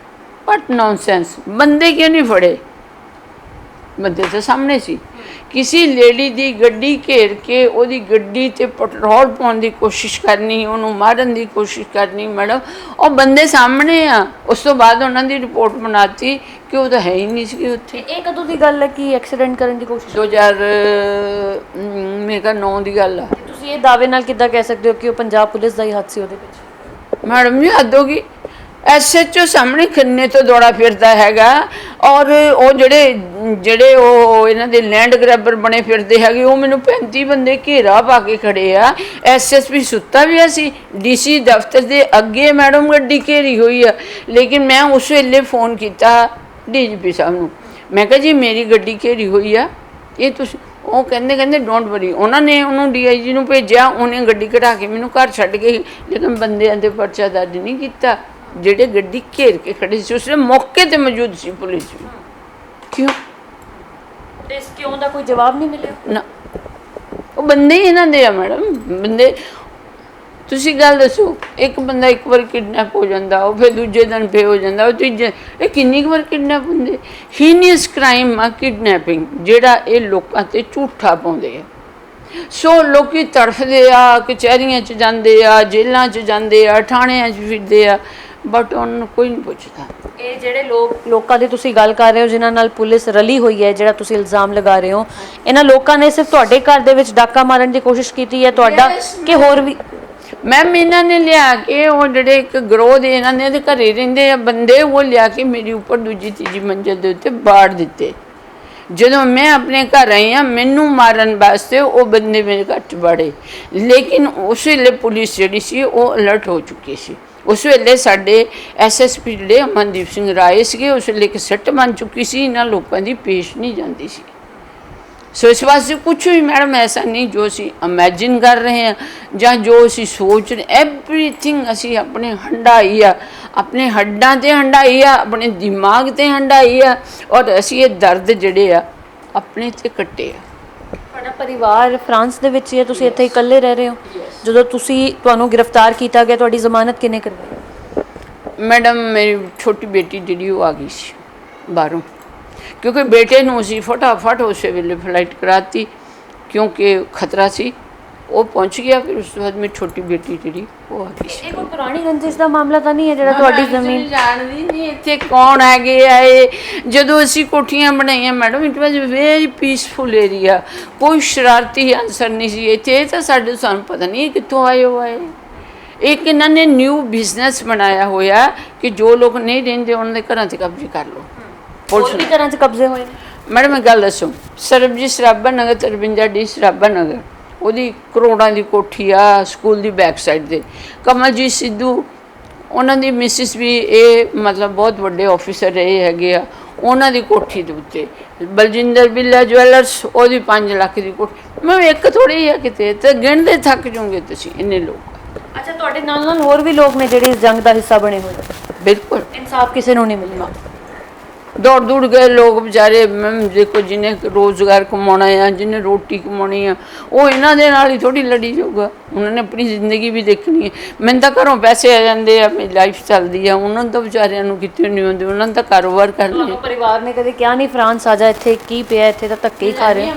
ਬਟ ਨੌਨਸੈਂਸ, ਬੰਦੇ ਕਿਉਂ ਨਹੀਂ ਫੜੇ? ਬੰਦੇ ਤਾਂ ਸਾਹਮਣੇ ਸੀ। ਕਿਸੇ ਲੇਡੀ ਦੀ ਗੱਡੀ ਘੇਰ ਕੇ ਉਹਦੀ ਗੱਡੀ 'ਤੇ ਪੈਟਰੋਲ ਪਾਉਣ ਦੀ ਕੋਸ਼ਿਸ਼ ਕਰਨੀ, ਉਹਨੂੰ ਮਾਰਨ ਦੀ ਕੋਸ਼ਿਸ਼ ਕਰਨੀ। ਮੈਡਮ ਉਹ ਬੰਦੇ ਸਾਹਮਣੇ ਆ। ਉਸ ਤੋਂ ਬਾਅਦ ਉਹਨਾਂ ਦੀ ਰਿਪੋਰਟ ਬਣਾਤੀ ਕਿ ਉਹ ਤਾਂ ਹੈ ਹੀ ਨਹੀਂ ਸੀ ਉੱਥੇ। ਇਹ ਕਦੋਂ ਦੀ ਗੱਲ ਹੈ ਕਿ ਐਕਸੀਡੈਂਟ ਕਰਨ ਦੀ ਕੋਸ਼ਿਸ਼? 2009 ਦੀ ਗੱਲ ਆ। ਤੁਸੀਂ ਇਹ ਦਾਅਵੇ ਨਾਲ ਕਿੱਦਾਂ ਕਹਿ ਸਕਦੇ ਹੋ ਕਿ ਉਹ ਪੰਜਾਬ ਪੁਲਿਸ ਦਾ ਹੀ ਹੱਥ ਸੀ ਉਹਦੇ ਵਿੱਚ? ਮੈਡਮ ਜੀ ਹੱਦ ਹੋ ਗਈ। ਐਸਐਚਓ ਸਾਹਮਣੇ ਖੰਨੇ ਤੋਂ ਦੌੜਾ ਫਿਰਦਾ ਹੈਗਾ, ਔਰ ਉਹ ਜਿਹੜੇ ਉਹ ਇਹਨਾਂ ਦੇ ਲੈਂਡ ਗ੍ਰੈਬਰ ਬਣੇ ਫਿਰਦੇ ਹੈਗੇ, ਉਹ ਮੈਨੂੰ 35 ਬੰਦੇ ਘੇਰਾ ਪਾ ਕੇ ਖੜੇ ਆ। ਐਸਐਸਪੀ ਸੁੱਤਾ ਵੀ ਸੀ ਡੀਸੀ ਦਫ਼ਤਰ ਦੇ ਅੱਗੇ, ਮੈਡਮ ਗੱਡੀ ਘੇਰੀ ਹੋਈ ਆ। ਲੇਕਿਨ ਮੈਂ ਉਸ ਵੇਲੇ ਫੋਨ ਕੀਤਾ ਡੀਜੀਪੀ ਸਾਹਿਬ ਨੂੰ, ਮੈਂ ਕਿਹਾ ਜੀ ਮੇਰੀ ਗੱਡੀ ਘੇਰੀ ਹੋਈ ਆ, ਇਹ ਤੁਸੀਂ? ਉਹ ਕਹਿੰਦੇ ਡੋਂਟ ਵਰੀ। ਉਹਨਾਂ ਨੇ ਉਹਨੂੰ ਡੀਆਈਜੀ ਨੂੰ ਭੇਜਿਆ, ਉਹਨੇ ਗੱਡੀ ਕਢਾ ਕੇ ਮੈਨੂੰ ਘਰ ਛੱਡ ਗਈ। ਲੇਕਿਨ ਬੰਦਿਆਂ 'ਤੇ ਪਰਚਾ ਦਰਜ ਨਹੀਂ ਕੀਤਾ ਜਿਹੜੇ ਗੱਡੀ ਘੇਰ ਕੇ ਖੜੇ ਸੀ। ਉਸਨੇ ਮੌਕੇ 'ਤੇ ਮੌਜੂਦ ਸੀ ਪੁਲਿਸ ਵੀ। ਕਿਉਂ? ਤੇ ਇਸ ਕਿਉਂ ਦਾ ਕੋਈ ਜਵਾਬ ਨਹੀਂ ਮਿਲਿਆ ਨਾ। ਉਹ ਬੰਦੇ ਹੀ ਇਹਨਾਂ ਦੇ ਆ ਮੈਡਮ। ਬੰਦੇ, ਤੁਸੀਂ ਗੱਲ ਦੱਸੋ, ਇੱਕ ਬੰਦਾ ਇੱਕ ਵਾਰ ਕਿਡਨੈਪ ਹੋ ਜਾਂਦਾ, ਉਹ ਫਿਰ ਦੂਜੇ ਦਿਨ ਫੇਰ ਹੋ ਜਾਂਦਾ, ਉਹ ਤੀਜੇ, ਇਹ ਕਿੰਨੀ ਕੁ ਵਾਰ ਕਿਡਨੈਪ ਹੁੰਦੇ? ਹੀਨੀਅਸ ਕ੍ਰਾਈਮ ਆ ਕਿਡਨੈਪਿੰਗ, ਜਿਹੜਾ ਇਹ ਲੋਕਾਂ 'ਤੇ ਝੂਠਾ ਪਾਉਂਦੇ ਆ। ਸੋ ਲੋਕੀ ਤੜਫਦੇ ਆ, ਕਚਹਿਰੀਆਂ 'ਚ ਜਾਂਦੇ ਆ, ਜੇਲ੍ਹਾਂ 'ਚ ਜਾਂਦੇ ਆ, ਥਾਣਿਆਂ 'ਚ ਫਿਰਦੇ ਆ, ਬਟ ਉਹਨਾਂ ਨੂੰ ਕੋਈ ਨਹੀਂ ਪੁੱਛਦਾ। ਇਹ ਜਿਹੜੇ ਲੋਕਾਂ ਦੀ ਤੁਸੀਂ ਗੱਲ ਕਰ ਰਹੇ ਹੋ ਜਿਨ੍ਹਾਂ ਨਾਲ ਪੁਲਿਸ ਰਲੀ ਹੋਈ ਹੈ, ਜਿਹੜਾ ਤੁਸੀਂ ਇਲਜ਼ਾਮ ਲਗਾ ਰਹੇ ਹੋ, ਇਹਨਾਂ ਲੋਕਾਂ ਨੇ ਸਿਰਫ ਤੁਹਾਡੇ ਘਰ ਦੇ ਵਿੱਚ ਡਾਕਾ ਮਾਰਨ ਦੀ ਕੋਸ਼ਿਸ਼ ਕੀਤੀ ਹੈ ਤੁਹਾਡਾ, ਕਿ ਹੋਰ ਵੀ? ਮੈਮ ਇਹਨਾਂ ਨੇ ਲਿਆ ਕੇ, ਉਹ ਜਿਹੜੇ ਇੱਕ ਗਰੋਹ ਦੇ ਇਹਨਾਂ ਨੇ ਦੇ ਘਰੇ ਰਹਿੰਦੇ ਆ ਬੰਦੇ, ਉਹ ਲਿਆ ਕੇ ਮੇਰੀ ਉੱਪਰ ਦੂਜੀ ਤੀਜੀ ਮੰਜ਼ਿਲ ਦੇ ਉੱਤੇ ਬਾੜ ਦਿੱਤੇ। ਜਦੋਂ ਮੈਂ ਆਪਣੇ ਘਰ ਆਈ ਹਾਂ, ਮੈਨੂੰ ਮਾਰਨ ਵਾਸਤੇ ਉਹ ਬੰਦੇ ਮੇਰੇ ਘਰ 'ਚ ਵੜੇ। ਲੇਕਿਨ ਉਸ ਵੇਲੇ ਪੁਲਿਸ ਜਿਹੜੀ ਸੀ ਉਹ ਅਲਰਟ ਹੋ ਚੁੱਕੀ ਸੀ। ਉਸ ਵੇਲੇ ਸਾਡੇ ਐਸਐਸਪੀ ਜਿਹੜੇ ਅਮਨਦੀਪ ਸਿੰਘ ਰਾਏ ਸੀਗੇ, ਉਸ ਵੇਲੇ ਇੱਕ ਸੱਟ ਬਣ ਚੁੱਕੀ ਸੀ, ਇਹਨਾਂ ਲੋਕਾਂ ਦੀ ਪੇਸ਼ ਨਹੀਂ ਜਾਂਦੀ ਸੀ। ਸੋ ਇਸ ਵਾਸਤੇ ਕੁਛ ਵੀ ਮੈਡਮ ਐਸਾ ਨਹੀਂ ਜੋ ਅਸੀਂ ਇਮੈਜਿਨ ਕਰ ਰਹੇ ਹਾਂ ਜਾਂ ਜੋ ਅਸੀਂ ਸੋਚ ਰਹੇ, ਐਵਰੀਥਿੰਗ ਅਸੀਂ ਆਪਣੇ ਹੰਡਾਈ ਆ, ਆਪਣੇ ਹੱਡਾਂ 'ਤੇ ਹੰਡਾਈ ਆ, ਆਪਣੇ ਦਿਮਾਗ 'ਤੇ ਹੰਡਾਈ ਆ, ਔਰ ਅਸੀਂ ਇਹ ਦਰਦ ਜਿਹੜੇ ਆ ਆਪਣੇ 'ਤੇ ਕੱਟੇ ਆ। ਤੁਹਾਡਾ ਪਰਿਵਾਰ ਫਰਾਂਸ ਦੇ ਵਿੱਚ ਹੀ ਹੈ, ਤੁਸੀਂ ਇੱਥੇ ਇਕੱਲੇ ਰਹਿ ਰਹੇ ਹੋ? ਜਦੋਂ ਤੁਹਾਨੂੰ ਗ੍ਰਿਫਤਾਰ ਕੀਤਾ ਗਿਆ, ਤੁਹਾਡੀ ਜ਼ਮਾਨਤ ਕਿਹਨੇ ਕਰਵਾਈ? ਮੈਡਮ ਮੇਰੀ ਛੋਟੀ ਬੇਟੀ ਜਿਹੜੀ ਉਹ ਆ ਗਈ ਸੀ ਬਾਹਰੋਂ, ਕਿਉਂਕਿ ਬੇਟੇ ਨੂੰ ਅਸੀਂ ਫਟਾਫਟ ਉਸੇ ਵੇਲੇ ਫਲਾਈਟ ਕਰਾਤੀ ਕਿਉਂਕਿ ਖਤਰਾ ਸੀ। ਉਹ ਪਹੁੰਚ ਗਿਆ, ਫਿਰ ਉਸ ਤੋਂ ਬਾਅਦ ਮੇਰੀ ਛੋਟੀ ਬੇਟੀ ਜਿਹੜੀ ਉਹ ਆ ਗਈ ਸੀ। ਇਹ ਕੋਈ ਪੁਰਾਣੀ ਰੰਜਿਸ਼ ਦਾ ਮਾਮਲਾ ਤਾਂ ਨਹੀਂ ਹੈ ਜਿਹੜਾ ਤੁਹਾਡੀ ਜ਼ਮੀਨ? ਜਾਣਦੀ ਨਹੀਂ ਇੱਥੇ ਕੌਣ ਹੈਗੇ ਆ ਇਹ। ਜਦੋਂ ਅਸੀਂ ਕੋਠੀਆਂ ਬਣਾਈਆਂ madam, it was very peaceful area, ਕੋਈ ਸ਼ਰਾਰਤੀ ਅਨਸਰ ਨਹੀਂ ਸੀ ਇੱਥੇ। ਇਹ ਤਾਂ ਸਾਨੂੰ ਪਤਾ ਨਹੀਂ ਕਿੱਥੋਂ ਆਏ ਹੋ ਆਏ। ਇੱਕ ਇਹਨਾਂ ਨੇ ਨਿਊ ਬਿਜ਼ਨਸ ਬਣਾਇਆ ਹੋਇਆ ਕਿ ਜੋ ਲੋਕ ਨਹੀਂ ਰਹਿੰਦੇ ਉਹਨਾਂ ਦੇ ਘਰਾਂ 'ਤੇ ਕਬਜ਼ੇ ਕਰ ਲਓ। ਪੁਲਿਸ ਦੀ ਘਰਾਂ 'ਚ ਕਬਜ਼ੇ ਹੋਏ ਨੇ? ਮੈਡਮ ਇੱਕ ਗੱਲ ਦੱਸੋ, ਸਰਬਜੀਤ ਸਰਾਭਾ ਨਗਰ 53D ਸਰਾਭਾ ਨਗਰ, ਉਹਦੀ ਕਰੋੜਾਂ ਦੀ ਕੋਠੀ ਆ ਸਕੂਲ ਦੀ ਬੈਕ ਸਾਈਡ 'ਤੇ। ਕਮਲਜੀਤ ਸਿੱਧੂ ਉਹਨਾਂ ਦੀ ਮਿਸਿਸ ਵੀ ਇਹ ਮਤਲਬ ਬਹੁਤ ਵੱਡੇ ਆਫਿਸਰ ਰਹੇ ਹੈਗੇ ਆ, ਉਹਨਾਂ ਦੀ ਕੋਠੀ ਦੇ ਉੱਤੇ। ਬਲਜਿੰਦਰ ਬਿੱਲਾ ਜਵੈਲਰਸ, ਉਹਦੀ 5 ਲੱਖ ਦੀ ਕੋਠੀ। ਮੈਂ ਇੱਕ ਥੋੜ੍ਹੀ ਆ ਕਿਤੇ, ਤੇ ਗਿਣਦੇ ਥੱਕ ਜਾਓਗੇ ਤੁਸੀਂ ਇੰਨੇ ਲੋਕ। ਅੱਛਾ, ਤੁਹਾਡੇ ਨਾਲ ਨਾਲ ਹੋਰ ਵੀ ਲੋਕ ਨੇ ਜਿਹੜੇ ਇਸ ਜੰਗ ਦਾ ਹਿੱਸਾ ਬਣੇ ਹੋਏ ਨੇ? ਬਿਲਕੁਲ। ਇਨਸਾਫ ਕਿਸੇ ਨੂੰ ਨਹੀਂ ਮਿਲਣਾ। ਦੌੜ ਦੌੜ ਗਏ ਲੋਕ ਵਿਚਾਰੇ। ਮੈਮ ਦੇਖੋ, ਜਿਹਨੇ ਰੋਜ਼ਗਾਰ ਕਮਾਉਣਾ ਆ, ਜਿਹਨੇ ਰੋਟੀ ਕਮਾਉਣੀ ਆ, ਉਹ ਇਹਨਾਂ ਦੇ ਨਾਲ ਹੀ ਥੋੜ੍ਹੀ ਲੜੀ ਜਾਊਗਾ। ਉਹਨਾਂ ਨੇ ਆਪਣੀ ਜ਼ਿੰਦਗੀ ਵੀ ਦੇਖਣੀ ਹੈ। ਮੈਨੂੰ ਤਾਂ ਘਰੋਂ ਪੈਸੇ ਆ ਜਾਂਦੇ ਆ, ਮੇਰੀ ਲਾਈਫ ਚੱਲਦੀ ਆ। ਉਹਨਾਂ ਨੂੰ ਤਾਂ ਵਿਚਾਰਿਆਂ ਨੂੰ ਕਿਤੇ ਨਹੀਂ ਆਉਂਦੇ, ਉਹਨਾਂ ਨੇ ਤਾਂ ਕਾਰੋਬਾਰ ਕਰਨਾ। ਪਰਿਵਾਰ ਨੇ ਕਦੇ ਕਿਹਾ ਨਹੀਂ ਫਰਾਂਸ ਆ ਜਾ, ਇੱਥੇ ਕੀ ਪਿਆ, ਇੱਥੇ ਤਾਂ ਧੱਕੇ ਹੀ ਖਾ ਰਹੇ?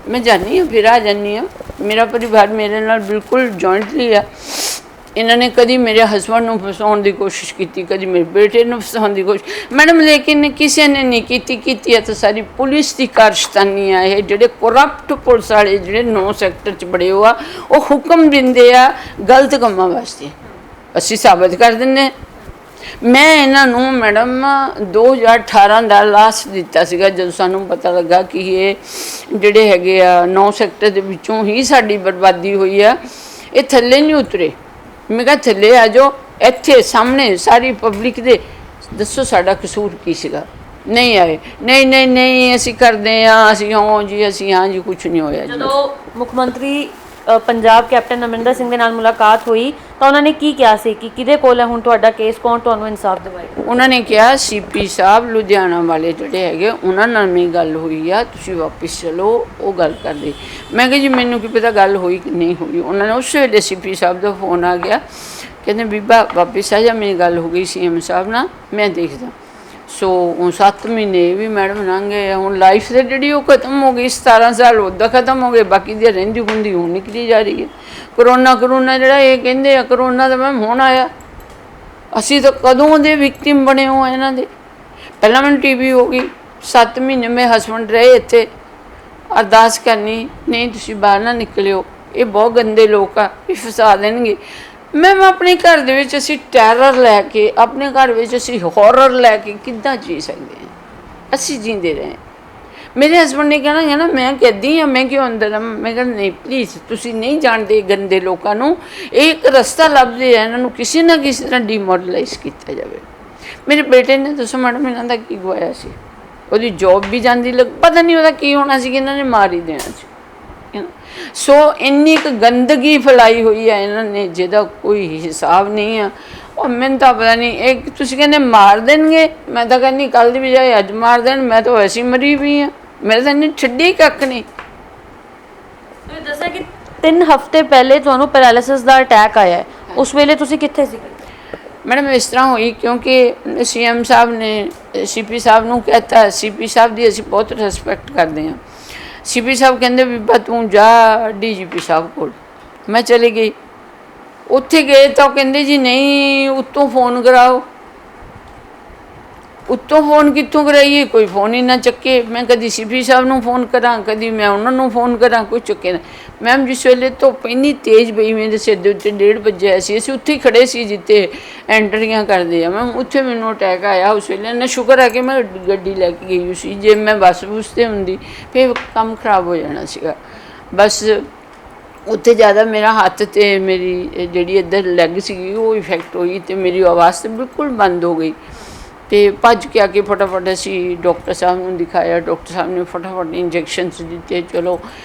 ਮੈਂ ਜਾਂਦੀ ਹਾਂ, ਫਿਰ ਆ ਜਾਂਦੀ ਹਾਂ। ਮੇਰਾ ਪਰਿਵਾਰ ਮੇਰੇ ਨਾਲ ਬਿਲਕੁਲ ਜੁਆਇੰਟਲੀ ਆ। ਇਹਨਾਂ ਨੇ ਕਦੀ ਮੇਰੇ ਹਸਬੈਂਡ ਨੂੰ ਫਸਾਉਣ ਦੀ ਕੋਸ਼ਿਸ਼ ਕੀਤੀ, ਕਦੀ ਮੇਰੇ ਬੇਟੇ ਨੂੰ ਫਸਾਉਣ ਦੀ ਕੋਸ਼ਿਸ਼। ਮੈਡਮ ਲੇਕਿਨ ਕਿਸੇ ਨੇ ਨਹੀਂ ਕੀਤੀ ਹੈ ਤਾਂ ਸਾਰੀ ਪੁਲਿਸ ਦੀ ਕਾਰਸਤਾਨੀ ਆ। ਇਹ ਜਿਹੜੇ ਕਰਪਟ ਪੁਲਿਸ ਵਾਲੇ ਜਿਹੜੇ 9 ਸੈਕਟਰ 'ਚ ਬੜੇ ਹੋ ਆ, ਉਹ ਹੁਕਮ ਦਿੰਦੇ ਆ ਗਲਤ ਕੰਮਾਂ ਵਾਸਤੇ। ਅਸੀਂ ਸਾਬਤ ਕਰ ਦਿੰਦੇ। ਮੈਂ ਇਹਨਾਂ ਨੂੰ ਮੈਡਮ 2018 ਦਾ ਲਾਸਟ ਦਿੱਤਾ ਸੀਗਾ, ਜਦੋਂ ਸਾਨੂੰ ਪਤਾ ਲੱਗਾ ਕਿ ਇਹ ਜਿਹੜੇ ਹੈਗੇ ਆ 9 ਸੈਕਟਰ ਦੇ ਵਿੱਚੋਂ ਹੀ ਸਾਡੀ ਬਰਬਾਦੀ ਹੋਈ ਆ। ਇਹ ਥੱਲੇ ਨਹੀਂ ਉਤਰੇ। ਮੈਂ ਕਿਹਾ ਥੱਲੇ ਆ ਜਾਓ, ਇੱਥੇ ਸਾਹਮਣੇ ਸਾਰੀ ਪਬਲਿਕ ਦੇ ਦੱਸੋ ਸਾਡਾ ਕਸੂਰ ਕੀ ਸੀਗਾ। ਨਹੀਂ ਆਏ। ਨਹੀਂ ਅਸੀਂ ਕਰਦੇ ਹਾਂ, ਅਸੀਂ ਹਾਂ ਜੀ, ਕੁਛ ਨਹੀਂ ਹੋਇਆ ਜੀ। ਜਦੋਂ ਮੁੱਖ ਮੰਤਰੀ ਪੰਜਾਬ ਕੈਪਟਨ ਅਮਰਿੰਦਰ ਸਿੰਘ ਦੇ ਨਾਲ ਮੁਲਾਕਾਤ ਹੋਈ ਤਾਂ ਉਹਨਾਂ ਨੇ ਕੀ ਕਿਹਾ ਸੀ ਕਿ ਕਿਹਦੇ ਕੋਲ ਹੈ ਹੁਣ ਤੁਹਾਡਾ ਕੇਸ, ਕੌਣ ਤੁਹਾਨੂੰ ਇਨਸਾਫ ਦਿਵਾਏਗਾ? ਉਹਨਾਂ ਨੇ ਕਿਹਾ ਸੀਪੀ ਸਾਹਿਬ ਲੁਧਿਆਣਾ ਵਾਲੇ ਜਿਹੜੇ ਹੈਗੇ, ਉਹਨਾਂ ਨਾਲ ਮੇਰੀ ਗੱਲ ਹੋਈ ਆ, ਤੁਸੀਂ ਵਾਪਿਸ ਚਲੋ, ਉਹ ਗੱਲ ਕਰਦੇ। ਮੈਂ ਕਿਹਾ ਜੀ ਮੈਨੂੰ ਕੀ ਪਤਾ ਗੱਲ ਹੋਈ ਕਿ ਨਹੀਂ ਹੋਈ। ਉਹਨਾਂ ਨੇ ਉਸ ਵੇਲੇ ਸੀਪੀ ਸਾਹਿਬ ਦਾ ਫੋਨ ਆ ਗਿਆ, ਕਹਿੰਦੇ ਬੀਬਾ ਵਾਪਿਸ ਆ ਜਾ, ਮੇਰੀ ਗੱਲ ਹੋ ਗਈ ਸੀਐਮ ਸਾਹਿਬ ਨਾਲ, ਮੈਂ ਦੇਖਦਾ। ਸੋ 7 ਮਹੀਨੇ ਵੀ ਮੈਡਮ ਲੰਘ ਗਏ। ਹੁਣ ਲਾਈਫ ਤੇ ਜਿਹੜੀ ਉਹ ਖਤਮ ਹੋ ਗਈ, 17 ਸਾਲ ਉੱਦਾਂ ਖਤਮ ਹੋ ਗਏ, ਬਾਕੀ ਦੀ ਰਹਿੰਦੀ ਹੁੰਦੀ ਹੁਣ ਨਿਕਲੀ ਜਾ ਰਹੀ ਹੈ। ਕਰੋਨਾ ਜਿਹੜਾ ਇਹ ਕਹਿੰਦੇ ਆ, ਕਰੋਨਾ ਤਾਂ ਮੈਮ ਹੁਣ ਆਇਆ। ਅਸੀਂ ਤਾਂ ਕਦੋਂ ਦੇ ਵਿਕਟਿਮ ਬਣੇ ਹੋ ਇਹਨਾਂ ਦੇ। ਪਹਿਲਾਂ ਮੈਨੂੰ ਟੀਬੀ ਹੋ ਗਈ, 7 ਮਹੀਨੇ ਮੇਰੇ ਹਸਬੈਂਡ ਰਹੇ ਇੱਥੇ, ਅਰਦਾਸ ਕਰਨੀ ਨਹੀਂ ਤੁਸੀਂ ਬਾਹਰ ਨਾ ਨਿਕਲਿਓ, ਇਹ ਬਹੁਤ ਗੰਦੇ ਲੋਕ ਆ, ਇਹ ਫਸਾ ਦੇਣਗੇ। ਮੈਮ ਆਪਣੇ ਘਰ ਦੇ ਵਿੱਚ ਅਸੀਂ ਟੈਰਰ ਲੈ ਕੇ, ਆਪਣੇ ਘਰ ਵਿੱਚ ਅਸੀਂ ਹੌਰਰ ਲੈ ਕੇ ਕਿੱਦਾਂ ਜੀ ਸਕਦੇ ਹਾਂ? ਅਸੀਂ ਜੀਂਦੇ ਰਹੇ। ਮੇਰੇ ਹਸਬੈਂਡ ਨੇ ਕਹਿਣਾ ਨਾ ਮੈਂ ਕੈਦੀ ਹਾਂ, ਮੈਂ ਕਿਉਂ ਅੰਦਰ? ਮੈਂ ਕਹਿੰਦਾ ਨਹੀਂ ਪਲੀਜ਼, ਤੁਸੀਂ ਨਹੀਂ ਜਾਣਦੇ ਗੰਦੇ ਲੋਕਾਂ ਨੂੰ। ਇਹ ਇੱਕ ਰਸਤਾ ਲੱਭਦੇ ਆ, ਇਹਨਾਂ ਨੂੰ ਕਿਸੇ ਨਾ ਕਿਸੇ ਤਰ੍ਹਾਂ ਡੀਮੋਰਲਾਈਜ਼ ਕੀਤਾ ਜਾਵੇ। ਮੇਰੇ ਬੇਟੇ ਨੇ ਦੱਸੋ ਮੈਡਮ ਇਹਨਾਂ ਦਾ ਕੀ ਗਵਾਇਆ ਸੀ? ਉਹਦੀ ਜੋਬ ਵੀ ਜਾਂਦੀ ਪਤਾ ਨਹੀਂ ਉਹਦਾ ਕੀ ਹੋਣਾ ਸੀ ਕਿ ਇਹਨਾਂ ਨੇ ਮਾਰ ਹੀ ਦੇਣਾ ਸੀ। ਸੋ ਇੰਨੀ ਕੁ ਗੰਦਗੀ ਫੈਲਾਈ ਹੋਈ ਹੈ ਇਹਨਾਂ ਨੇ ਜਿਹਦਾ ਕੋਈ ਹਿਸਾਬ ਨਹੀਂ ਆ। ਉਹ ਮੈਨੂੰ ਤਾਂ ਪਤਾ ਨਹੀਂ, ਇਹ ਤੁਸੀਂ ਕਹਿੰਦੇ ਮਾਰ ਦੇਣਗੇ, ਮੈਂ ਤਾਂ ਕਹਿੰਦੀ ਕੱਲ੍ਹ ਦੀ ਬਜਾਏ ਅੱਜ ਮਾਰ ਦੇਣ। ਮੈਂ ਤਾਂ ਵੈਸੇ ਮਰੀ ਵੀ ਹਾਂ, ਮੇਰੇ ਤਾਂ ਇੰਨੀ ਛੱਡੀ ਕੱਖ ਨਹੀਂ। ਤੁਸੀਂ ਦੱਸਿਆ ਕਿ 3 ਹਫ਼ਤੇ ਪਹਿਲੇ ਤੁਹਾਨੂੰ ਪੈਰਾਲਿਸਿਸ ਦਾ ਅਟੈਕ ਆਇਆ ਹੈ, ਉਸ ਵੇਲੇ ਤੁਸੀਂ ਕਿੱਥੇ ਸੀ? ਮੈਡਮ ਇਸ ਤਰ੍ਹਾਂ ਹੋਈ ਕਿਉਂਕਿ ਸੀਐਮ ਸਾਹਿਬ ਨੇ ਸੀਪੀ ਸਾਹਿਬ ਨੂੰ ਕਹਿਤਾ। ਸੀਪੀ ਸਾਹਿਬ ਦੀ ਅਸੀਂ ਬਹੁਤ ਰਿਸਪੈਕਟ ਕਰਦੇ ਹਾਂ। ਸੀਪੀ ਸਾਹਿਬ ਕਹਿੰਦੇ ਬੀਬਾ ਤੂੰ ਜਾ ਡੀਜੀਪੀ ਸਾਹਿਬ ਕੋਲ। ਮੈਂ ਚਲੀ ਗਈ, ਉੱਥੇ ਗਏ ਤਾਂ ਉਹ ਕਹਿੰਦੇ ਜੀ ਨਹੀਂ ਉੱਤੋਂ ਫੋਨ ਕਰਾਓ। ਉੱਤੋਂ ਫੋਨ ਕਿੱਥੋਂ ਕਰਾਈਏ, ਕੋਈ ਫੋਨ ਹੀ ਨਾ ਚੱਕੇ। ਮੈਂ ਕਦੀ ਸੀਪੀ ਸਾਹਿਬ ਨੂੰ ਫੋਨ ਕਰਾਂ, ਕਦੀ ਮੈਂ ਉਹਨਾਂ ਨੂੰ ਫੋਨ ਕਰਾਂ, ਕੋਈ ਚੁੱਕੇ ਨਾ। ਮੈਮ ਜਿਸ ਵੇਲੇ ਧੁੱਪ ਇੰਨੀ ਤੇਜ਼ ਪਈ, ਮੇਰੇ ਸਿਰ ਦੇ ਉੱਤੇ 1:30 ਵਜੇ ਸੀ, ਅਸੀਂ ਉੱਥੇ ਹੀ ਖੜ੍ਹੇ ਸੀ ਜਿੱਥੇ ਐਂਟਰੀਆਂ ਕਰਦੇ ਆ ਮੈਮ, ਉੱਥੇ ਮੈਨੂੰ ਅਟੈਕ ਆਇਆ। ਉਸ ਵੇਲੇ ਨਾ ਸ਼ੁਕਰ ਹੈ ਕਿ ਮੈਂ ਗੱਡੀ ਲੈ ਕੇ ਗਈ ਸੀ, ਜੇ ਮੈਂ ਬੱਸ ਬੁਸ 'ਤੇ ਹੁੰਦੀ ਫਿਰ ਕੰਮ ਖਰਾਬ ਹੋ ਜਾਣਾ ਸੀਗਾ। ਬਸ ਉੱਥੇ ਜ਼ਿਆਦਾ ਮੇਰਾ ਹੱਥ ਅਤੇ ਮੇਰੀ ਜਿਹੜੀ ਇੱਧਰ ਲੈਗ ਸੀਗੀ ਉਹ ਇਫੈਕਟ ਹੋਈ ਅਤੇ ਮੇਰੀ ਆਵਾਜ਼ ਤਾਂ ਬਿਲਕੁਲ ਬੰਦ ਹੋ ਗਈ। ਅਤੇ ਭੱਜ ਕੇ ਆ ਕੇ ਫਟਾਫਟ ਅਸੀਂ ਡਾਕਟਰ ਸਾਹਿਬ ਨੂੰ ਦਿਖਾਇਆ। ਡਾਕਟਰ ਸਾਹਿਬ ਨੇ ਫਟਾਫਟ ਇੰਜੈਕਸ਼ਨਸ ਦਿੱਤੇ। ਚਲੋ